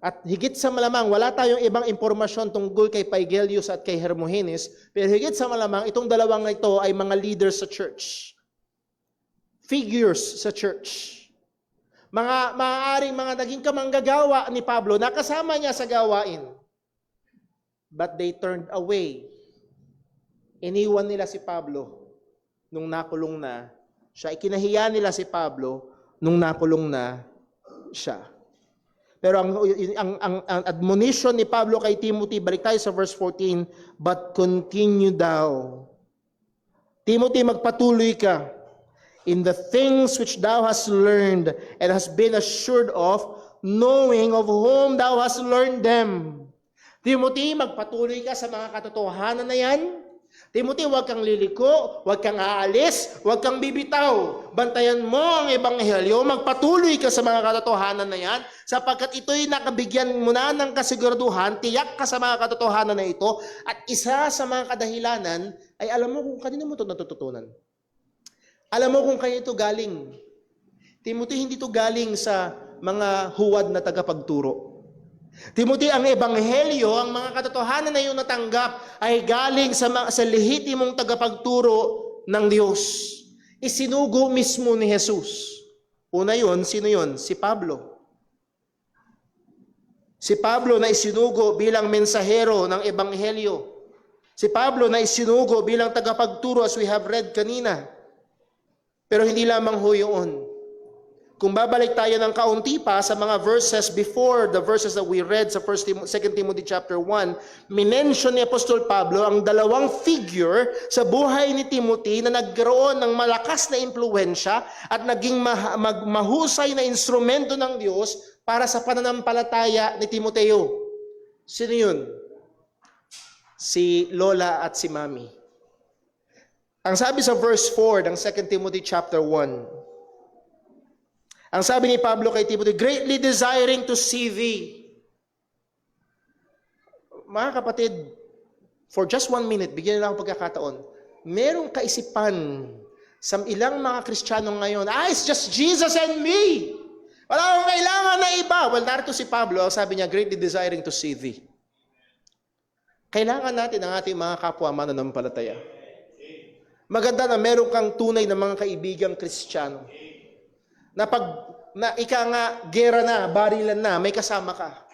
At higit sa malamang, wala tayong ibang impormasyon tungkol kay Phygelius at kay Hermogenes, pero higit sa malamang, itong dalawang ito ay mga leaders sa church. Figures sa church. Maaaring mga naging kamanggagawa ni Pablo, nakasama niya sa gawain. But they turned away. Iniwan nila si Pablo nung nakulong na siya. Ikinahiya nila si Pablo nung nakulong na siya. Pero ang admonition ni Pablo kay Timothy, balik tayo sa verse 14, but continue thou. Timothy, magpatuloy ka in the things which thou hast learned and hast been assured of, knowing of whom thou hast learned them. Timothy, magpatuloy ka sa mga katotohanan na yan. Timothy, huwag kang liliko, huwag kang aalis, huwag kang bibitaw. Bantayan mo ang ebanghelyo, magpatuloy ka sa mga katotohanan na yan, sapagkat ito'y nakabigyan mo na ng kasiguraduhan, tiyak ka sa mga katotohanan na ito, at isa sa mga kadahilanan ay alam mo kung kanino mo ito natututunan. Alam mo kung kaya ito galing. Timothy, hindi ito galing sa mga huwad na tagapagturo. Timothy, ang ebanghelyo, ang mga katotohanan na iyong natanggap ay galing sa lehitimong tagapagturo ng Diyos. Isinugo mismo ni Jesus. Una yun, sino yun? Si Pablo. Si Pablo na isinugo bilang mensahero ng ebanghelyo. Si Pablo na isinugo bilang tagapagturo as we have read kanina. Pero hindi lamang ho yun. Kung babalik tayo ng kaunti pa sa mga verses before the verses that we read sa 2 Timothy chapter 1, minention ni Apostol Pablo ang dalawang figure sa buhay ni Timothy na nagkaroon ng malakas na impluwensya at naging mahusay na instrumento ng Diyos para sa pananampalataya ni Timoteo. Sino yun? Si Lola at si Mami. Ang sabi sa verse 4 ng 2 Timothy chapter 1, ang sabi ni Pablo kay Timothy, greatly desiring to see thee. Mga kapatid, for just 1 minute, bigyan nila akong pagkakataon, merong kaisipan sa ilang mga Kristiyano ngayon, it's just Jesus and me. Wala akong kailangan na iba. Well, narito si Pablo, ang sabi niya, greatly desiring to see thee. Kailangan natin ang ating mga kapwa mananampalataya. Maganda na meron kang tunay na mga kaibigang Kristiyano. Na pag ika nga, gera na, barilan na, may kasama ka.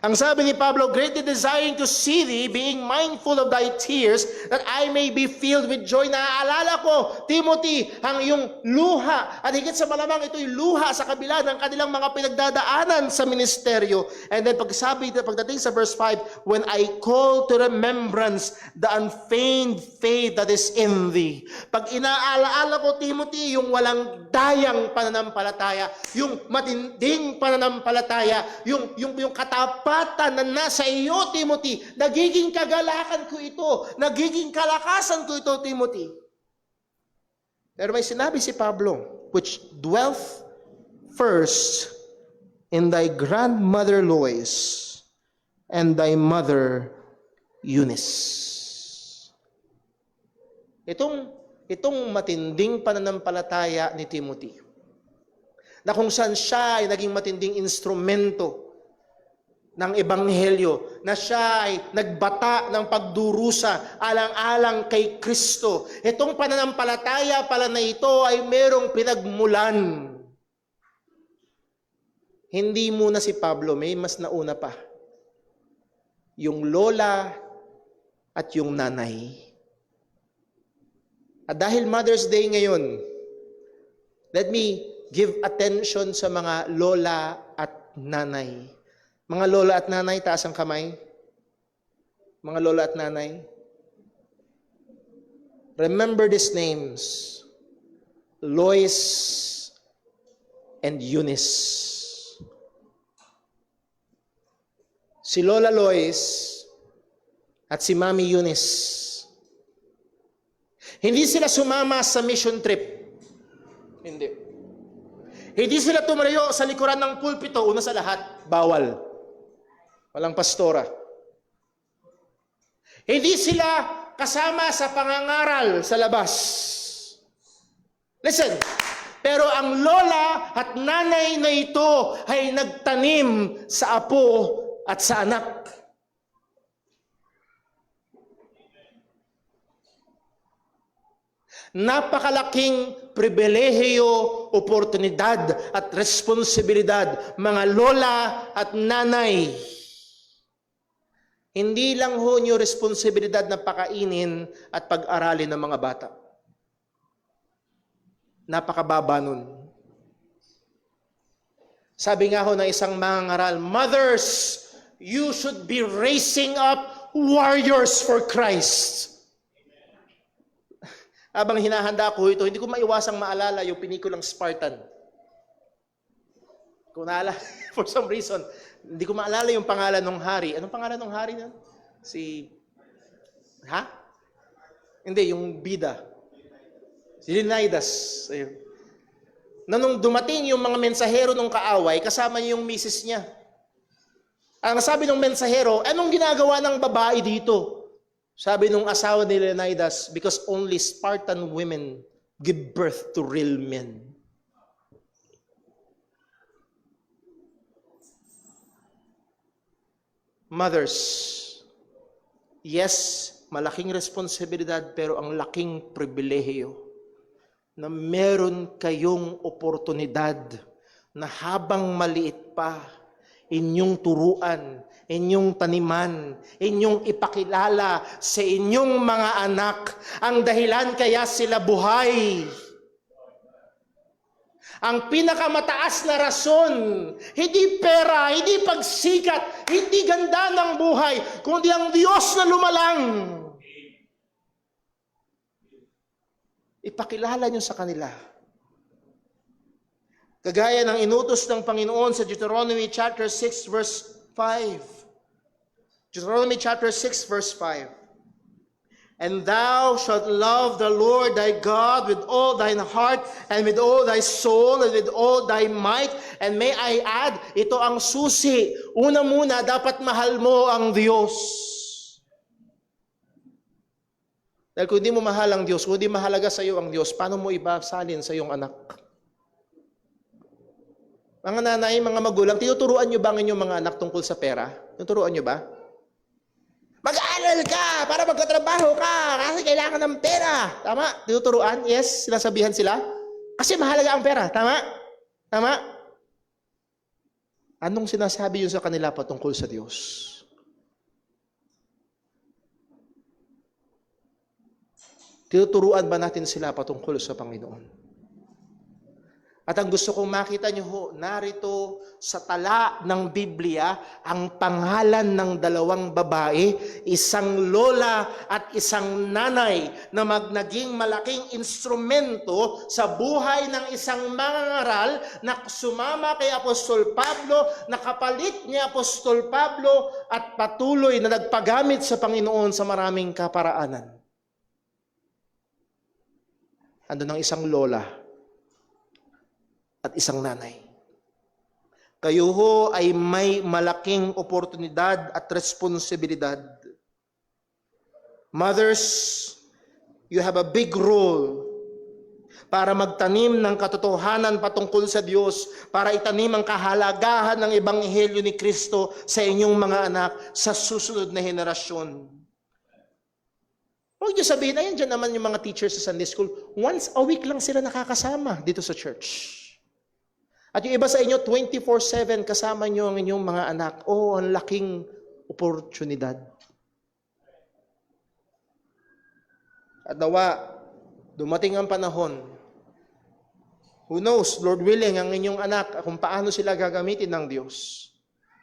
Ang sabi ni Pablo, greatly desiring to see thee, being mindful of thy tears, that I may be filled with joy. Naaalala ko, Timothy, ang iyong luha, at higit sa malamang ito'y luha sa kabila ng kanilang mga pinagdadaanan sa ministeryo. And then pagdating sa verse 5, when I call to remembrance the unfeigned faith that is in thee. Pag inaalaala ko, Timothy, yung walang dayang pananampalataya, yung matinding pananampalataya, yung katapatan na nasa iyo, Timothy, nagiging kagalakan ko ito, nagiging kalakasan ko ito, Timothy. Pero may sinabi si Pablo, which dwelleth first in thy grandmother Lois and thy mother Eunice. itong matinding pananampalataya ni Timothy, na kung saan siya ay naging matinding instrumento ng Ebanghelyo, na siya ay nagbata ng pagdurusa alang-alang kay Kristo. Itong pananampalataya pala na ito ay merong pinagmulan. Hindi muna si Pablo, may mas nauna pa. Yung lola at yung nanay. At dahil Mother's Day ngayon, let me give attention sa mga lola at nanay. Mga lola at nanay, taas ang kamay. Mga lola at nanay. Remember these names. Lois and Eunice. Si Lola Lois at si Mami Eunice. Hindi sila sumama sa mission trip. Hindi. Hindi sila tumayo sa likuran ng pulpito. Una sa lahat, bawal. Walang pastora. Hindi sila kasama sa pangangaral sa labas. Listen, pero ang lola at nanay na ito ay nagtanim sa apo at sa anak. Napakalaking pribilehiyo, oportunidad at responsibilidad, mga lola at nanay. Hindi lang ho nyo responsibilidad na pakainin at pag-aralin ng mga bata. Napakababa nun. Sabi nga ho ng isang mangangaral, mothers, you should be raising up warriors for Christ. Habang hinahanda ko ito, hindi ko maiwasang maalala yung pinikulang Spartan. Kung naalala, for some reason, hindi ko maalala yung pangalan ng hari. Anong pangalan ng hari nun? Hindi, yung bida. Si Leonidas. Ayun. Na nung dumating yung mga mensahero ng kaaway, kasama niya yung misis niya. Ang sabi ng mensahero, anong ginagawa ng babae dito? Sabi nung asawa ni Leonidas, because only Spartan women give birth to real men. Mothers, yes, malaking responsibilidad, pero ang laking pribilehiyo na meron kayong oportunidad na habang maliit pa, inyong turuan, inyong taniman, inyong ipakilala sa inyong mga anak ang dahilan kaya sila buhay. Ang pinakamataas na rason, hindi pera, hindi pagsikat, hindi ganda ng buhay, kundi ang Diyos na lumalang. Ipakilala nyo sa kanila. Kagaya ng inutos ng Panginoon sa Deuteronomy chapter 6 verse 5. Deuteronomy chapter 6 verse 5. And thou shalt love the Lord thy God with all thine heart, and with all thy soul, and with all thy might. And may I add, ito ang susi. Una muna, dapat mahal mo ang Diyos. Dahil kung hindi mo mahal ang Diyos, kung hindi mahalaga sa iyo ang Diyos, paano mo ibasalin sa iyong anak? Mga nanay, mga magulang, tinuturuan nyo ba ang inyong mga anak tungkol sa pera? Tinuturuan nyo ba? Mag-aaral ka para magkatrabaho ka kasi kailangan ng pera. Tama? Tinuturuan? Yes, sinasabihan sila. Kasi mahalaga ang pera. Tama? Tama? Anong sinasabi yun sa kanila patungkol sa Diyos? Tinuturuan ba natin sila patungkol sa Panginoon? At ang gusto kong makita nyo ho, narito sa tala ng Biblia, ang pangalan ng dalawang babae, isang lola at isang nanay na naging malaking instrumento sa buhay ng isang mangangaral na sumama kay Apostol Pablo, nakapalit ni Apostol Pablo at patuloy na nagpagamit sa Panginoon sa maraming kaparaanan. Ando ng isang lola at isang nanay. Kayo ho ay may malaking oportunidad at responsibilidad. Mothers, you have a big role para magtanim ng katotohanan patungkol sa Diyos, para itanim ang kahalagahan ng Ebanghelyo ni Kristo sa inyong mga anak sa susunod na henerasyon. Huwag niyo sabihin, ayan dyan naman yung mga teachers sa Sunday School, once a week lang sila nakakasama dito sa church. At yung iba sa inyo, 24/7 kasama niyo ang inyong mga anak. Oh, ang laking oportunidad. At nawa, dumating ang panahon, who knows, Lord willing, ang inyong anak, kung paano sila gagamitin ng Diyos.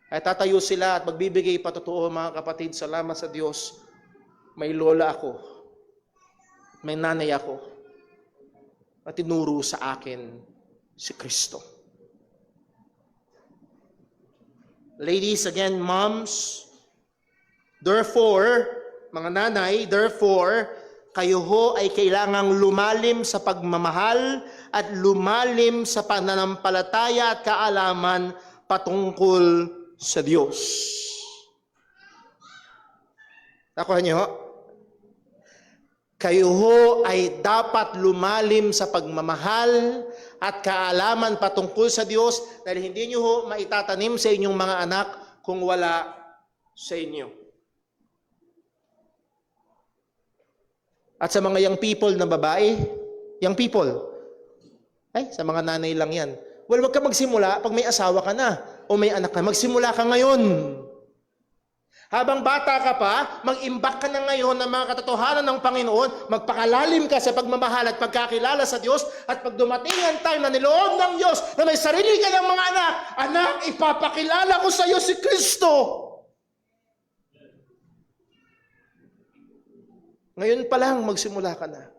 Ay tatayo sila at magbibigay patotoo, mga kapatid, salamat sa Diyos. May lola ako, may nanay ako, at tinuro sa akin si Kristo. Ladies, again, moms, therefore, mga nanay, therefore, kayo ho ay kailangang lumalim sa pagmamahal at lumalim sa pananampalataya at kaalaman patungkol sa Diyos. Nakuha niyo ho? Kayo ho ay dapat lumalim sa pagmamahal at kaalaman patungkol sa Diyos dahil hindi niyo ho maitatanim sa inyong mga anak kung wala sa inyo. At sa mga young people na babae, young people, ay, sa mga nanay lang yan. Well, wag ka magsimula pag may asawa ka na o may anak ka. Magsimula ka ngayon. Habang bata ka pa, mag-imbak ka na ngayon ng mga katotohanan ng Panginoon, magpakalalim ka sa pagmamahal at pagkakilala sa Diyos, at pag dumating ang time na niloob ng Diyos na may sarili ka ng mga anak, anak, ipapakilala ko sa iyo si Kristo. Ngayon pa lang, magsimula ka na.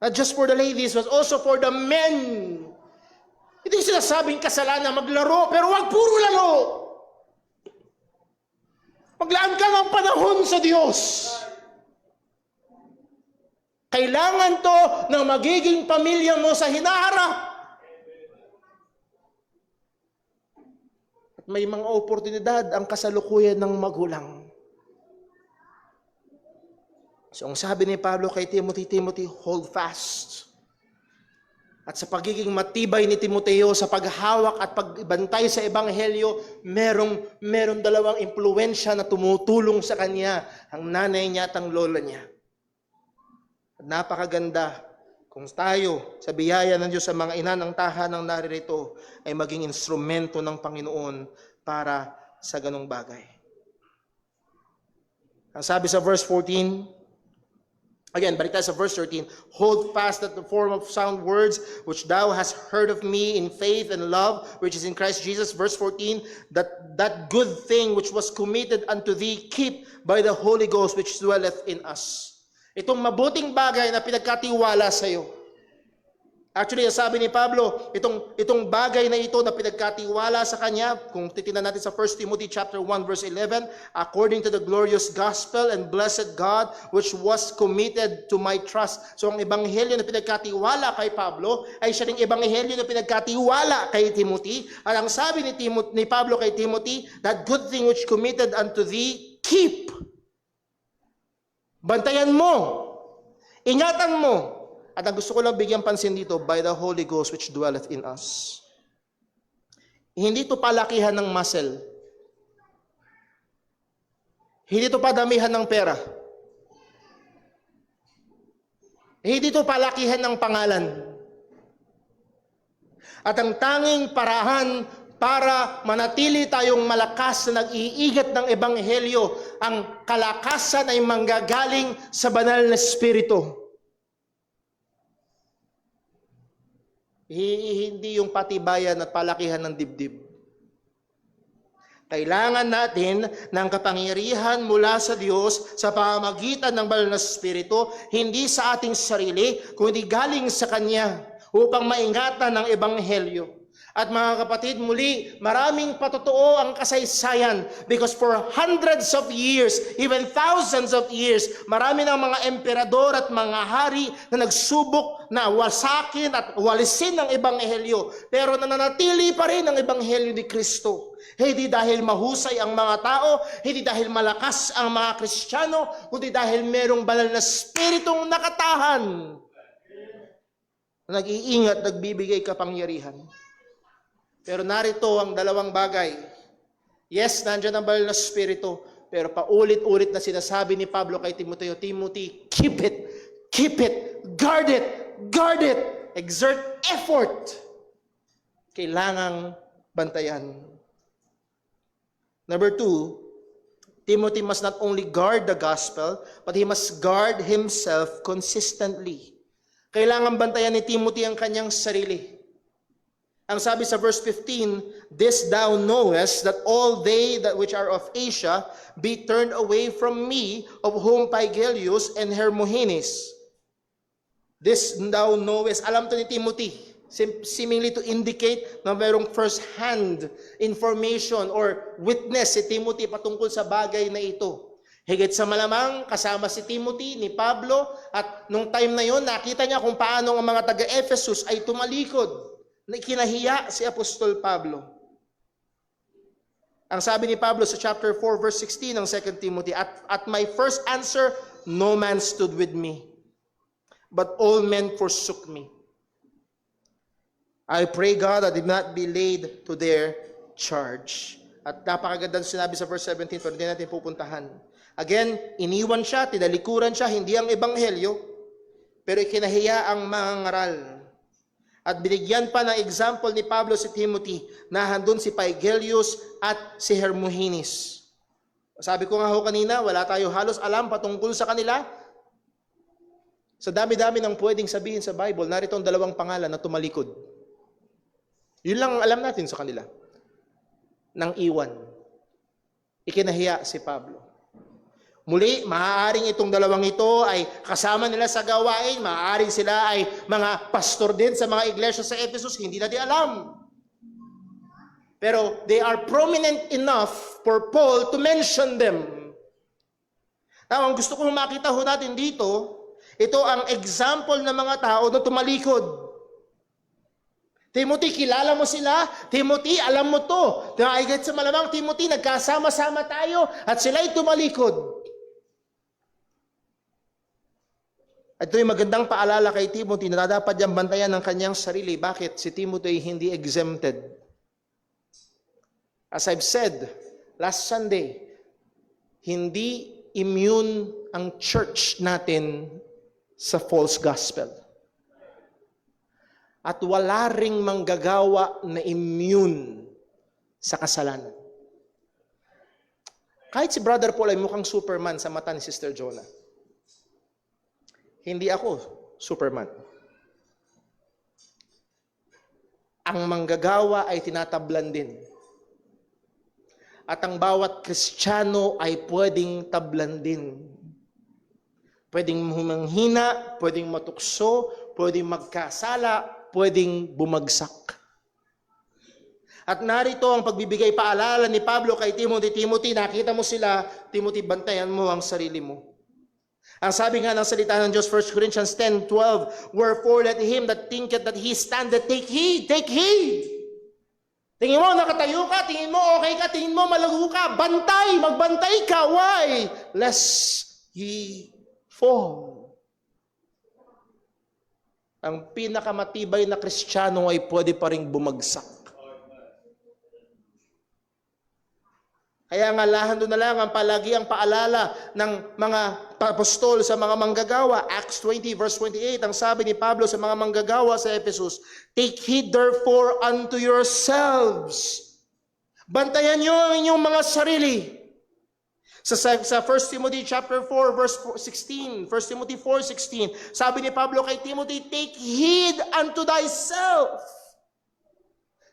Not just for the ladies, but also for the men. Hindi sinasabing kasalanan maglaro, pero wag puro laro. Maglaan ka ng panahon sa Diyos. Kailangan to ng magiging pamilya mo sa hinaharap. At may mga oportunidad ang kasalukuyan ng magulang. So, ang sabi ni Pablo kay Timothy, Timothy, hold fast. At sa pagiging matibay ni Timoteo sa paghawak at pagbantay sa Ebanghelyo, merong dalawang impluwensya na tumutulong sa kanya, ang nanay niya at ang lola niya. At napakaganda kung tayo, sa biyaya ng Diyos sa mga ina ng tahanang naririto, ay maging instrumento ng Panginoon para sa ganong bagay. Ang sabi sa verse 14, again, balik tayo sa verse 13. Hold fast at the form of sound words which thou hast heard of me in faith and love which is in Christ Jesus. Verse 14, that good thing which was committed unto thee, keep by the Holy Ghost which dwelleth in us. Itong mabuting bagay na pinagkatiwala sa iyo. Actually, sabi ni Pablo, itong bagay na ito na pinagkatiwala sa kanya, kung titingnan natin sa 1 Timothy chapter 1 verse 11, according to the glorious gospel and blessed God which was committed to my trust. So ang ebanghelyo na pinagkatiwala kay Pablo ay siya ring ebanghelyo na pinagkatiwala kay Timothy. At ang sabi ni Pablo kay Timothy, that good thing which committed unto thee, keep. Bantayan mo. Ingatan mo. At ang gusto ko lang bigyan pansin dito, by the Holy Ghost which dwelleth in us. Hindi ito palakihan ng muscle. Hindi ito padamihan ng pera. Hindi ito palakihan ng pangalan. At ang tanging parahan para manatili tayong malakas na nag-iigat ng Ebanghelyo, ang kalakasan ay manggagaling sa banal na Espiritu. Hindi yung patibayan at palakihan ng dibdib. Kailangan natin ng kapangyarihan mula sa Diyos sa pamamagitan ng banal na Espiritu, hindi sa ating sarili, kundi galing sa Kanya upang maingatan ng Ebanghelyo. At mga kapatid, muli, maraming patotoo ang kasaysayan because for hundreds of years, even thousands of years, marami ng mga emperador at mga hari na nagsubok na wasakin at walisin ang ebanghelyo. Pero nananatili pa rin ang ebanghelyo ni Kristo. Hindi dahil mahusay ang mga tao, hindi dahil malakas ang mga Kristiyano, kundi dahil merong banal na spiritong nakatahan na nag-iingat, nagbibigay kapangyarihan. Pero narito ang dalawang bagay. Yes, nandiyan ang banal na spirito, pero paulit-ulit na sinasabi ni Pablo kay Timoteo, Timothy, keep it, guard it, exert effort. Kailangang bantayan. Number 2, Timothy must not only guard the gospel, but he must guard himself consistently. Kailangan bantayan ni Timothy ang kanyang sarili. Ang sabi sa verse 15, this thou knowest that all they that which are of Asia be turned away from me, of whom Pygelius and Hermogenes. This thou knowest, alam to ni Timothy, seemingly to indicate na mayroong first-hand information or witness si Timothy patungkol sa bagay na ito. Higit sa malamang, kasama si Timothy, ni Pablo, at nung time na yon nakita niya kung paano ang mga taga-Ephesus ay tumalikod. Na kinahiya si Apostol Pablo. Ang sabi ni Pablo sa chapter 4 verse 16 ng 2 Timothy, at my first answer, no man stood with me, but all men forsook me. I pray God that did not be laid to their charge. At napakagandang sinabi sa verse 17, pero hindi natin pupuntahan. Again, iniwan siya, tinalikuran siya, hindi ang ebanghelyo, pero ikinahiya ang mga ngaral. At binigyan pa ng example ni Pablo si Timothy na handun si Pygelius at si Hermogenes. Sabi ko nga ho kanina, wala tayo halos alam patungkol sa kanila. Sa dami-dami ng pwedeng sabihin sa Bible, narito ang dalawang pangalan na tumalikod. Yun lang ang alam natin sa kanila. Nang iwan. Ikinahiya si Pablo. Muli, maaaring itong dalawang ito ay kasama nila sa gawain, maaaring sila ay mga pastor din sa mga iglesia sa Ephesus, hindi natin alam. Pero they are prominent enough for Paul to mention them. Now, ang gusto kong makita ho natin dito, ito ang example ng mga tao na tumalikod. Timothy, kilala mo sila? Timothy, alam mo to. Higit sa malamang, Timothy, nagkasama-sama tayo at sila'y tumalikod. At ito'y magandang paalala kay Timothy na dapat niyang bantayan ng kanyang sarili. Bakit? Si Timothy hindi exempted. As I've said last Sunday, hindi immune ang church natin sa false gospel. At wala ring manggagawa na immune sa kasalanan. Kahit si Brother Paul ay mukhang Superman sa mata ni Sister Jonah. Hindi ako Superman. Ang manggagawa ay tinatablan din. At ang bawat Kristiyano ay pwedeng tablan din. Pwedeng humanghina, pwedeng matukso, pwedeng magkasala, pwedeng bumagsak. At narito ang pagbibigay paalala ni Pablo kay Timothy. Timothy, nakita mo sila. Timothy, bantayan mo ang sarili mo. Ang sabi nga ng salita ng Diyos, 1 Corinthians 10:12, wherefore let him that thinketh that he standeth take heed, take heed. Tingin mo, nakatayo ka, tingin mo, okay ka, tingin mo, malago ka, bantay, magbantay ka. Why? Lest ye fall. Ang pinakamatibay na Kristiyano ay pwede pa ring bumagsak. Kaya nga lahan doon na lang ang palagi ang paalala ng mga apostol sa mga manggagawa. Acts 20 verse 28, ang sabi ni Pablo sa mga manggagawa sa Ephesus, take heed therefore unto yourselves. Bantayan nyo ang inyong mga sarili. Sa 1 Timothy chapter 4 verse 16, 1 Timothy 4:16, sabi ni Pablo kay Timothy, take heed unto thyself.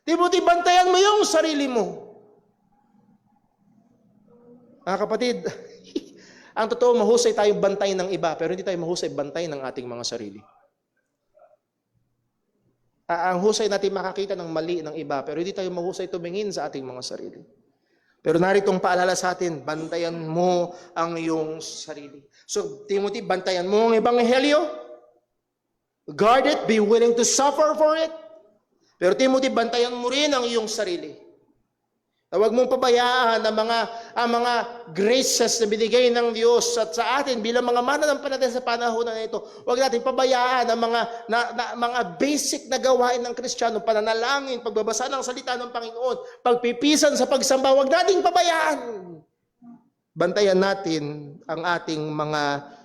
Timothy, bantayan mo yung sarili mo. Mga kapatid, ang totoo, mahusay tayong bantay ng iba, pero hindi tayo mahusay bantay ng ating mga sarili. Ang husay natin makakita ng mali ng iba, pero hindi tayo mahusay tumingin sa ating mga sarili. Pero naritong paalala sa atin, bantayan mo ang iyong sarili. So, Timothy, bantayan mo ang ebanghelyo. Guard it, be willing to suffer for it. Pero Timothy, bantayan mo rin ang iyong sarili. Na huwag mong pabayaan ang mga graces na binigay ng Diyos at sa atin bilang mga mananampalataya sa panahon na ito. Huwag natin pabayaan ang mga basic na gawain ng Kristiyano, pananalangin, pagbabasa ng salita ng Panginoon, pagpipisan sa pagsamba. Huwag nating pabayaan. Bantayan natin ang ating mga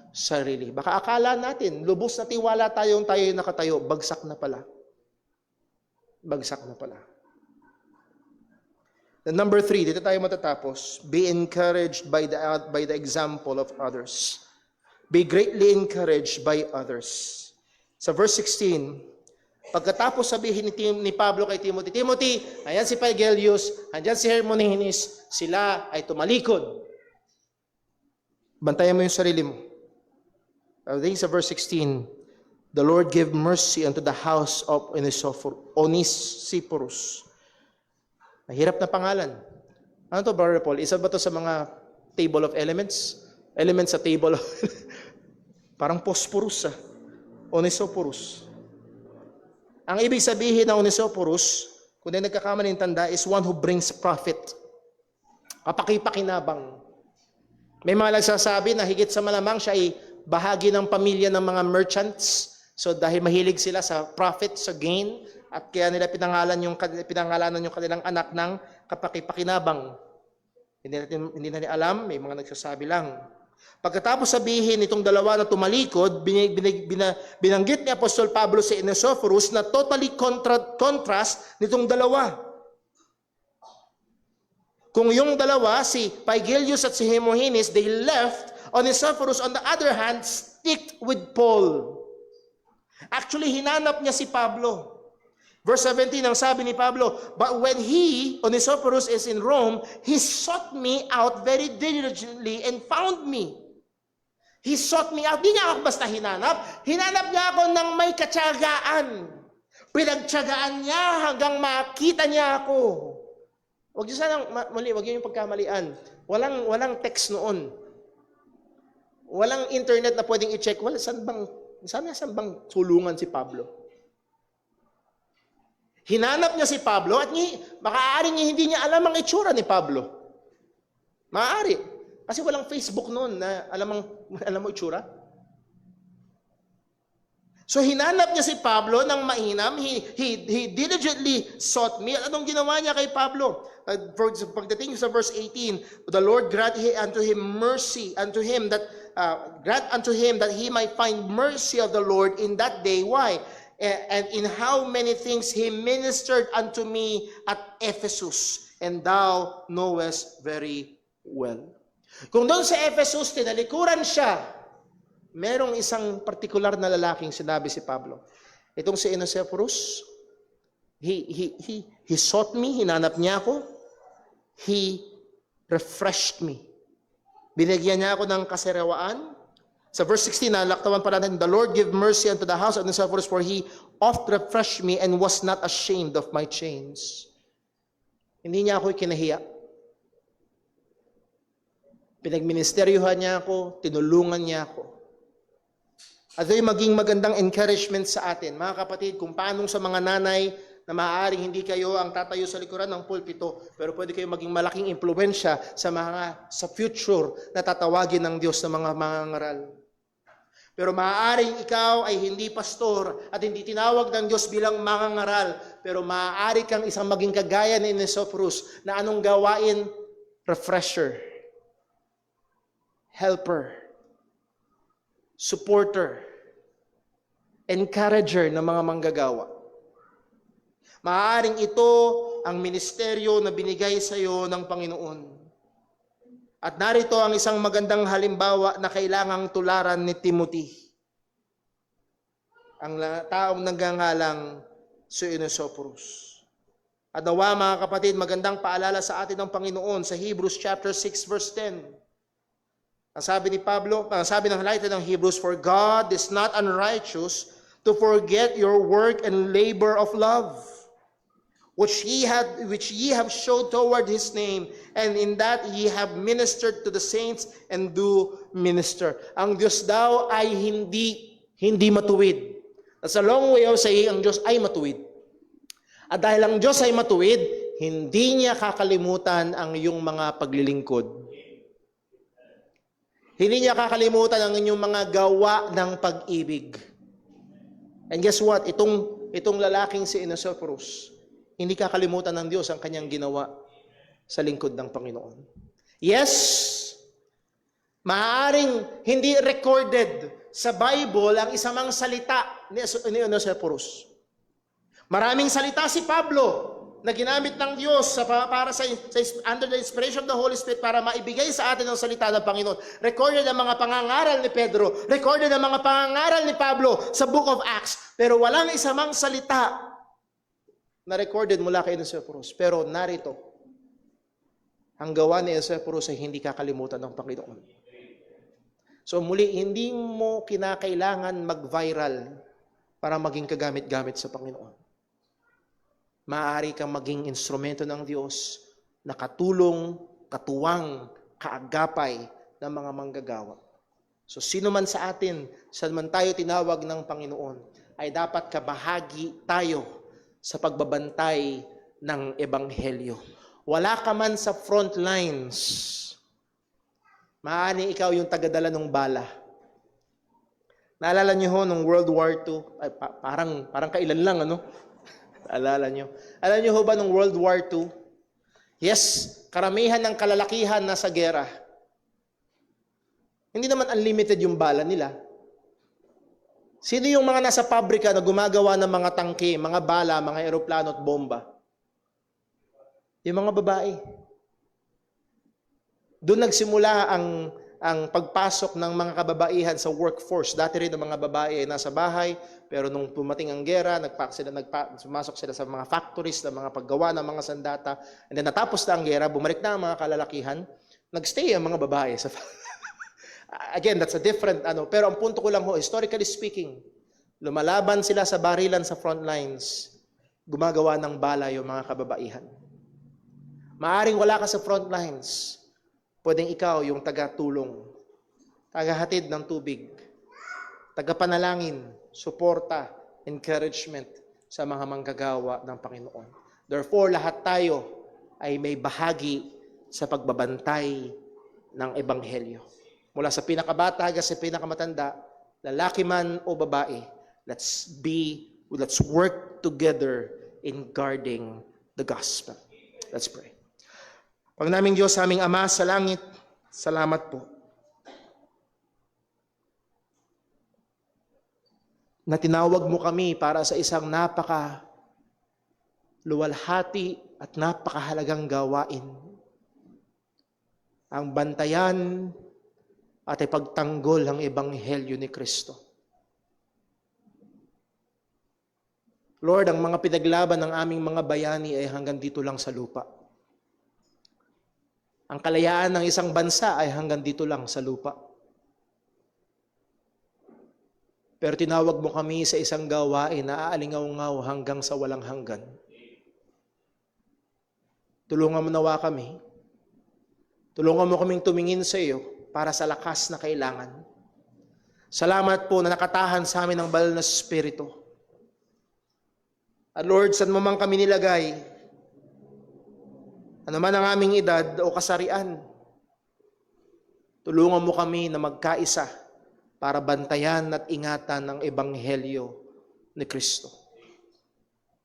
sarili. Baka akala natin, lubos na tiwala tayo nakatayo, bagsak na pala. Bagsak na pala. And number 3, dito tayo matatapos. Be encouraged by the example of others. Be greatly encouraged by others. Sa verse 16, pagkatapos sabihin ni Pablo kay Timothy, Timothy, ayan si Phygelius, andyan si Hermogenes, sila ay tumalikod. Bantayan mo yung sarili mo. I think sa verse 16, the Lord give mercy unto the house of Onesiphorus. Mahirap na pangalan. Ano to, Brother Paul? Isa ba to sa mga table of elements? Elements sa table of... Parang phosphorus ah. Onesiphorus. Ang ibig sabihin ng Onesiphorus, kung na nagkakamali ng tanda, is one who brings profit. Kapaki-pakinabang. May mga nagsasabi na higit sa malamang siya ay bahagi ng pamilya ng mga merchants. So dahil mahilig sila sa profit, sa gain, at kaya nila pinangalanan yung kanilang anak ng kapaki-pakinabang. Hindi natin alam, may mga nagsasabi lang. Pagkatapos sabihin itong dalawa na tumalikod, binanggit ni Apostol Pablo si Onesiphorus na totally contrast nitong dalawa. Kung yung dalawa, si Phygelius at si Hermogenes, they left, Onesiphorus on the other hand, sticked with Paul. Actually, hinanap niya si Pablo. Verse 17, ang sabi ni Pablo, but when Onesiphorus is in Rome, he sought me out very diligently and found me. He sought me out. Di niya ako basta hinanap. Hinanap niya ako ng may katsagaan. Pinagtsagaan niya hanggang makita niya ako. Huwag niyo sanang, huwag niyo yung pagkamalian. Walang text noon. Walang internet na pwedeng i-check. Saan bang sulungan si Pablo? Hinanap niya si Pablo at maaaring hindi niya alam ang itsura ni Pablo. Maaari. Kasi walang Facebook noon na alam mo itsura. So hinanap niya si Pablo ng mainam. He diligently sought me. Anong ginawa niya kay Pablo? Pagdating sa verse 18, the Lord grant unto him mercy unto him that he might find mercy of the Lord in that day. Why? And in how many things he ministered unto me at Ephesus, and thou knowest very well. Kung doon sa Ephesus, tinalikuran siya, merong isang partikular na lalaking sinabi si Pablo. Itong si Onesiphorus, he sought me, hinanap niya ako, he refreshed me. Binigyan niya ako ng kasarawaan. Sa verse 16, nalaktawan pa natin, the Lord give mercy unto the house of Onesiphorus, for he oft refreshed me and was not ashamed of my chains. Hindi niya ako ikinahiya. Pinagministeryuhan niya ako, tinulungan niya ako. At ay maging magandang encouragement sa atin. Mga kapatid, kung paano sa mga nanay na maaaring hindi kayo ang tatayo sa likuran ng pulpito, pero pwede kayo maging malaking impluwensya sa future na tatawagin ng Diyos ng mga mangangaral. Pero maaaring ikaw ay hindi pastor at hindi tinawag ng Diyos bilang mangangaral, pero maaari kang isang maging kagaya ni Onesiphorus na anong gawain? Refresher, helper, supporter, encourager ng mga manggagawa. Maaaring ito ang ministeryo na binigay sa iyo ng Panginoon. At narito ang isang magandang halimbawa na kailangang tularan ni Timothy. Ang taong nagngangalang si Onesiphorus. At nawa mga kapatid, magandang paalala sa atin ng Panginoon sa Hebrews chapter 6 verse 10. Ang sabi ni Pablo, ang sabi ng writer ng Hebrews, for God is not unrighteous to forget your work and labor of love, which ye have showed toward his name, and in that ye have ministered to the saints and do minister. Ang Diyos daw ay hindi matuwid. That's a long way of saying ang Diyos ay matuwid. At dahil ang Diyos ay matuwid, hindi niya kakalimutan ang iyong mga paglilingkod. Hindi niya kakalimutan ang inyong mga gawa ng pag-ibig. And guess what? Itong lalaking si Onesiphorus, hindi kakalimutan ng Diyos ang kanyang ginawa sa lingkod ng Panginoon. Yes, maaaring hindi recorded sa Bible ang isamang salita ni Onesiphorus. Maraming salita si Pablo na ginamit ng Diyos para under the inspiration of the Holy Spirit para maibigay sa atin ang salita ng Panginoon. Recorded ang mga pangangaral ni Pedro, recorded ang mga pangangaral ni Pablo sa Book of Acts, pero walang isamang salita na recorded mula kay Onesiphorus. Pero narito, ang gawa ni Onesiphorus ay hindi kakalimutan ng Panginoon. So muli, hindi mo kinakailangan mag-viral para maging kagamit-gamit sa Panginoon. Maaari kang maging instrumento ng Diyos na katulong, katuwang, kaagapay ng mga manggagawa. So sino man sa atin, saan man tayo tinawag ng Panginoon, ay dapat kabahagi tayo sa pagbabantay ng Ebanghelyo. Wala ka man sa front lines, maaari ikaw yung tagadala ng bala. Naalala niyo ho nung World War II, ay, parang kailan lang, ano? Alala nyo. Alam nyo ho ba nung World War II? Yes, karamihan ng kalalakihan nasa gera. Hindi naman unlimited yung bala nila. Sino yung mga nasa pabrika na gumagawa ng mga tangke, mga bala, mga eroplano at bomba? Yung mga babae. Doon nagsimula ang pagpasok ng mga kababaihan sa workforce. Dati rin ang mga babae ay nasa bahay, pero nung pumating ang gera, sumasok sila sa mga factories, na mga paggawa ng mga sandata. And then natapos na ang gera, bumalik na ang mga kalalakihan, nagstay ang mga babae sa Again, that's a different pero ang punto ko lang ho, historically speaking, lumalaban sila sa barilan sa front lines, gumagawa ng bala yung mga kababaihan. Maaring wala ka sa front lines, pwedeng ikaw yung taga-tulong, taga-hatid ng tubig, taga-panalangin, suporta, encouragement sa mga manggagawa ng Panginoon. Therefore, lahat tayo ay may bahagi sa pagbabantay ng Ebanghelyo. Mula sa pinakabata hanggang sa pinakamatanda, lalaki man o babae, let's work together in guarding the gospel. Let's pray. Pag naming Diyos, aming Ama sa langit, salamat po na tinawag mo kami para sa isang luwalhati at napakahalagang gawain. Ang bantayan at ipagtanggol ang Ebanghelyo ni Kristo. Lord, ang mga pinaglaban ng aming mga bayani ay hanggang dito lang sa lupa. Ang kalayaan ng isang bansa ay hanggang dito lang sa lupa. Pero tinawag mo kami sa isang gawain na aalingaw-ngaw hanggang sa walang hanggan. Tulungan mo nawa kami. Tulungan mo kaming tumingin sa iyo para sa lakas na kailangan. Salamat po na nakatahan sa amin ang banal na Espiritu. At Lord, saan mo man kami nilagay, ano man ang aming edad o kasarian, tulungan mo kami na magkaisa para bantayan at ingatan ang Ebanghelyo ni Kristo.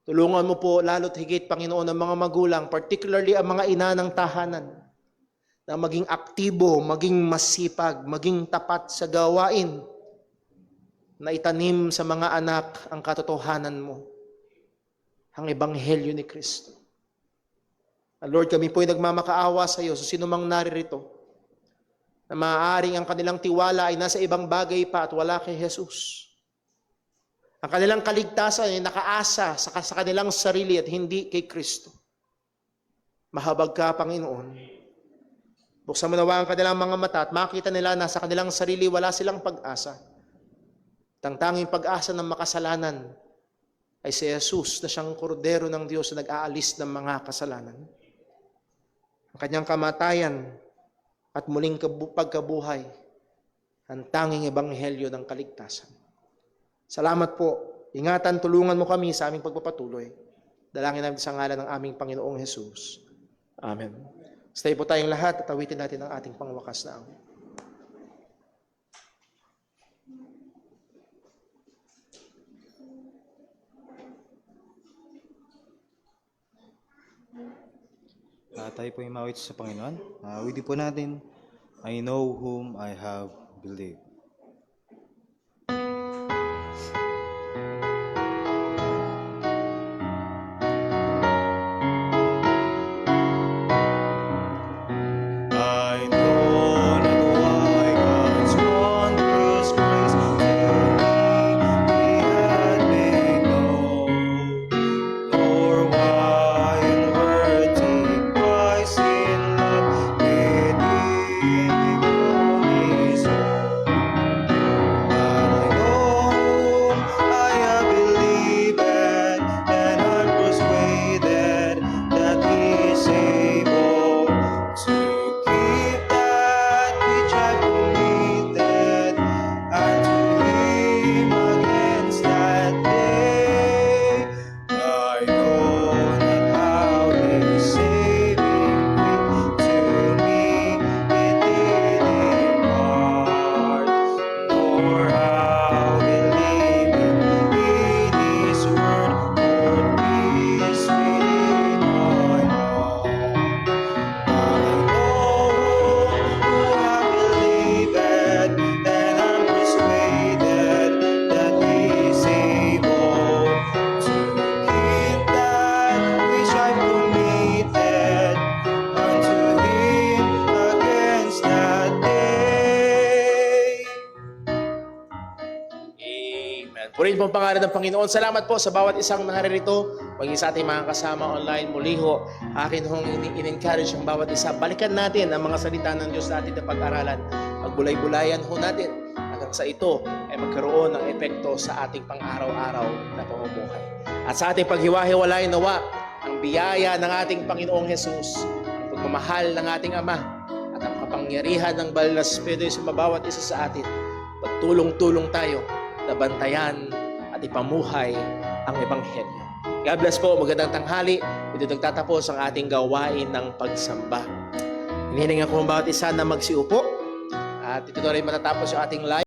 Tulungan mo po lalo't higit, Panginoon, ang mga magulang, particularly ang mga ina ng tahanan, na maging aktibo, maging masipag, maging tapat sa gawain na itanim sa mga anak ang katotohanan mo, ang Ebanghelyo ni Kristo. Lord, kami po ay nagmamakaawa sa iyo sa sinumang naririto na maaaring ang kanilang tiwala ay nasa ibang bagay pa at wala kay Jesus. Ang kanilang kaligtasan ay nakaasa sa kanilang sarili at hindi kay Kristo. Mahabag ka, Panginoon. Buksan mo nawa ang kanilang mga mata at makita nila na sa kanilang sarili wala silang pag-asa. Ang tanging pag-asa ng makasalanan ay si Jesus na siyang kordero ng Diyos na nag-aalis ng mga kasalanan. Ang kanyang kamatayan at muling pagkabuhay, ang tanging ebanghelyo ng kaligtasan. Salamat po. Ingatan, tulungan mo kami sa aming pagpapatuloy. Dalangin namin sa ngalan ng aming Panginoong Jesus. Amen. Stay po tayong lahat at awitin natin ang ating pangwakas na awit. Tayo po imawit sa Panginoon. Awitin po natin, I know whom I have believed. I know not why God's wondrous grace to me He had made known, nor why in word deep wise in love did He become His own. But I know I have believed, and I'm persuaded that He is able to keep that which I committed unto Him against that day. I know not how His saving gift to me it did impart, nor how believing in His word brought peace within my heart. I know who I believe, and I'm persuaded that He is able to keep that which I've committed unto Him against that day. Amen. Purihin po ang pangalan ng Panginoon. Salamat po sa bawat isang naririto, maging sa ating mga kasama online. Muli ho, akin hong in-encourage ang bawat isa. Balikan natin ang mga salita ng Diyos natin na pag-aralan. Magbulay-bulayan ho natin hanggang sa ito ay magkaroon ng epekto sa ating pang-araw-araw na pamumuhay. At sa ating paghiwa-hiwalay, nawa ang biyaya ng ating Panginoong Jesus, ang pagmamahal ng ating Ama, at ang kapangyarihan ng Banal na Espiritu sa bawat isa sa atin. Pagtulong-tulong tayo na bantayan at ipamuhay ang Ebanghelyo. God bless po. Magandang tanghali. Dito nagtatapos ang ating gawain ng pagsamba. Hinihiling ako ang bawat isa na magsiupo. At ito na rin matatapos yung ating live.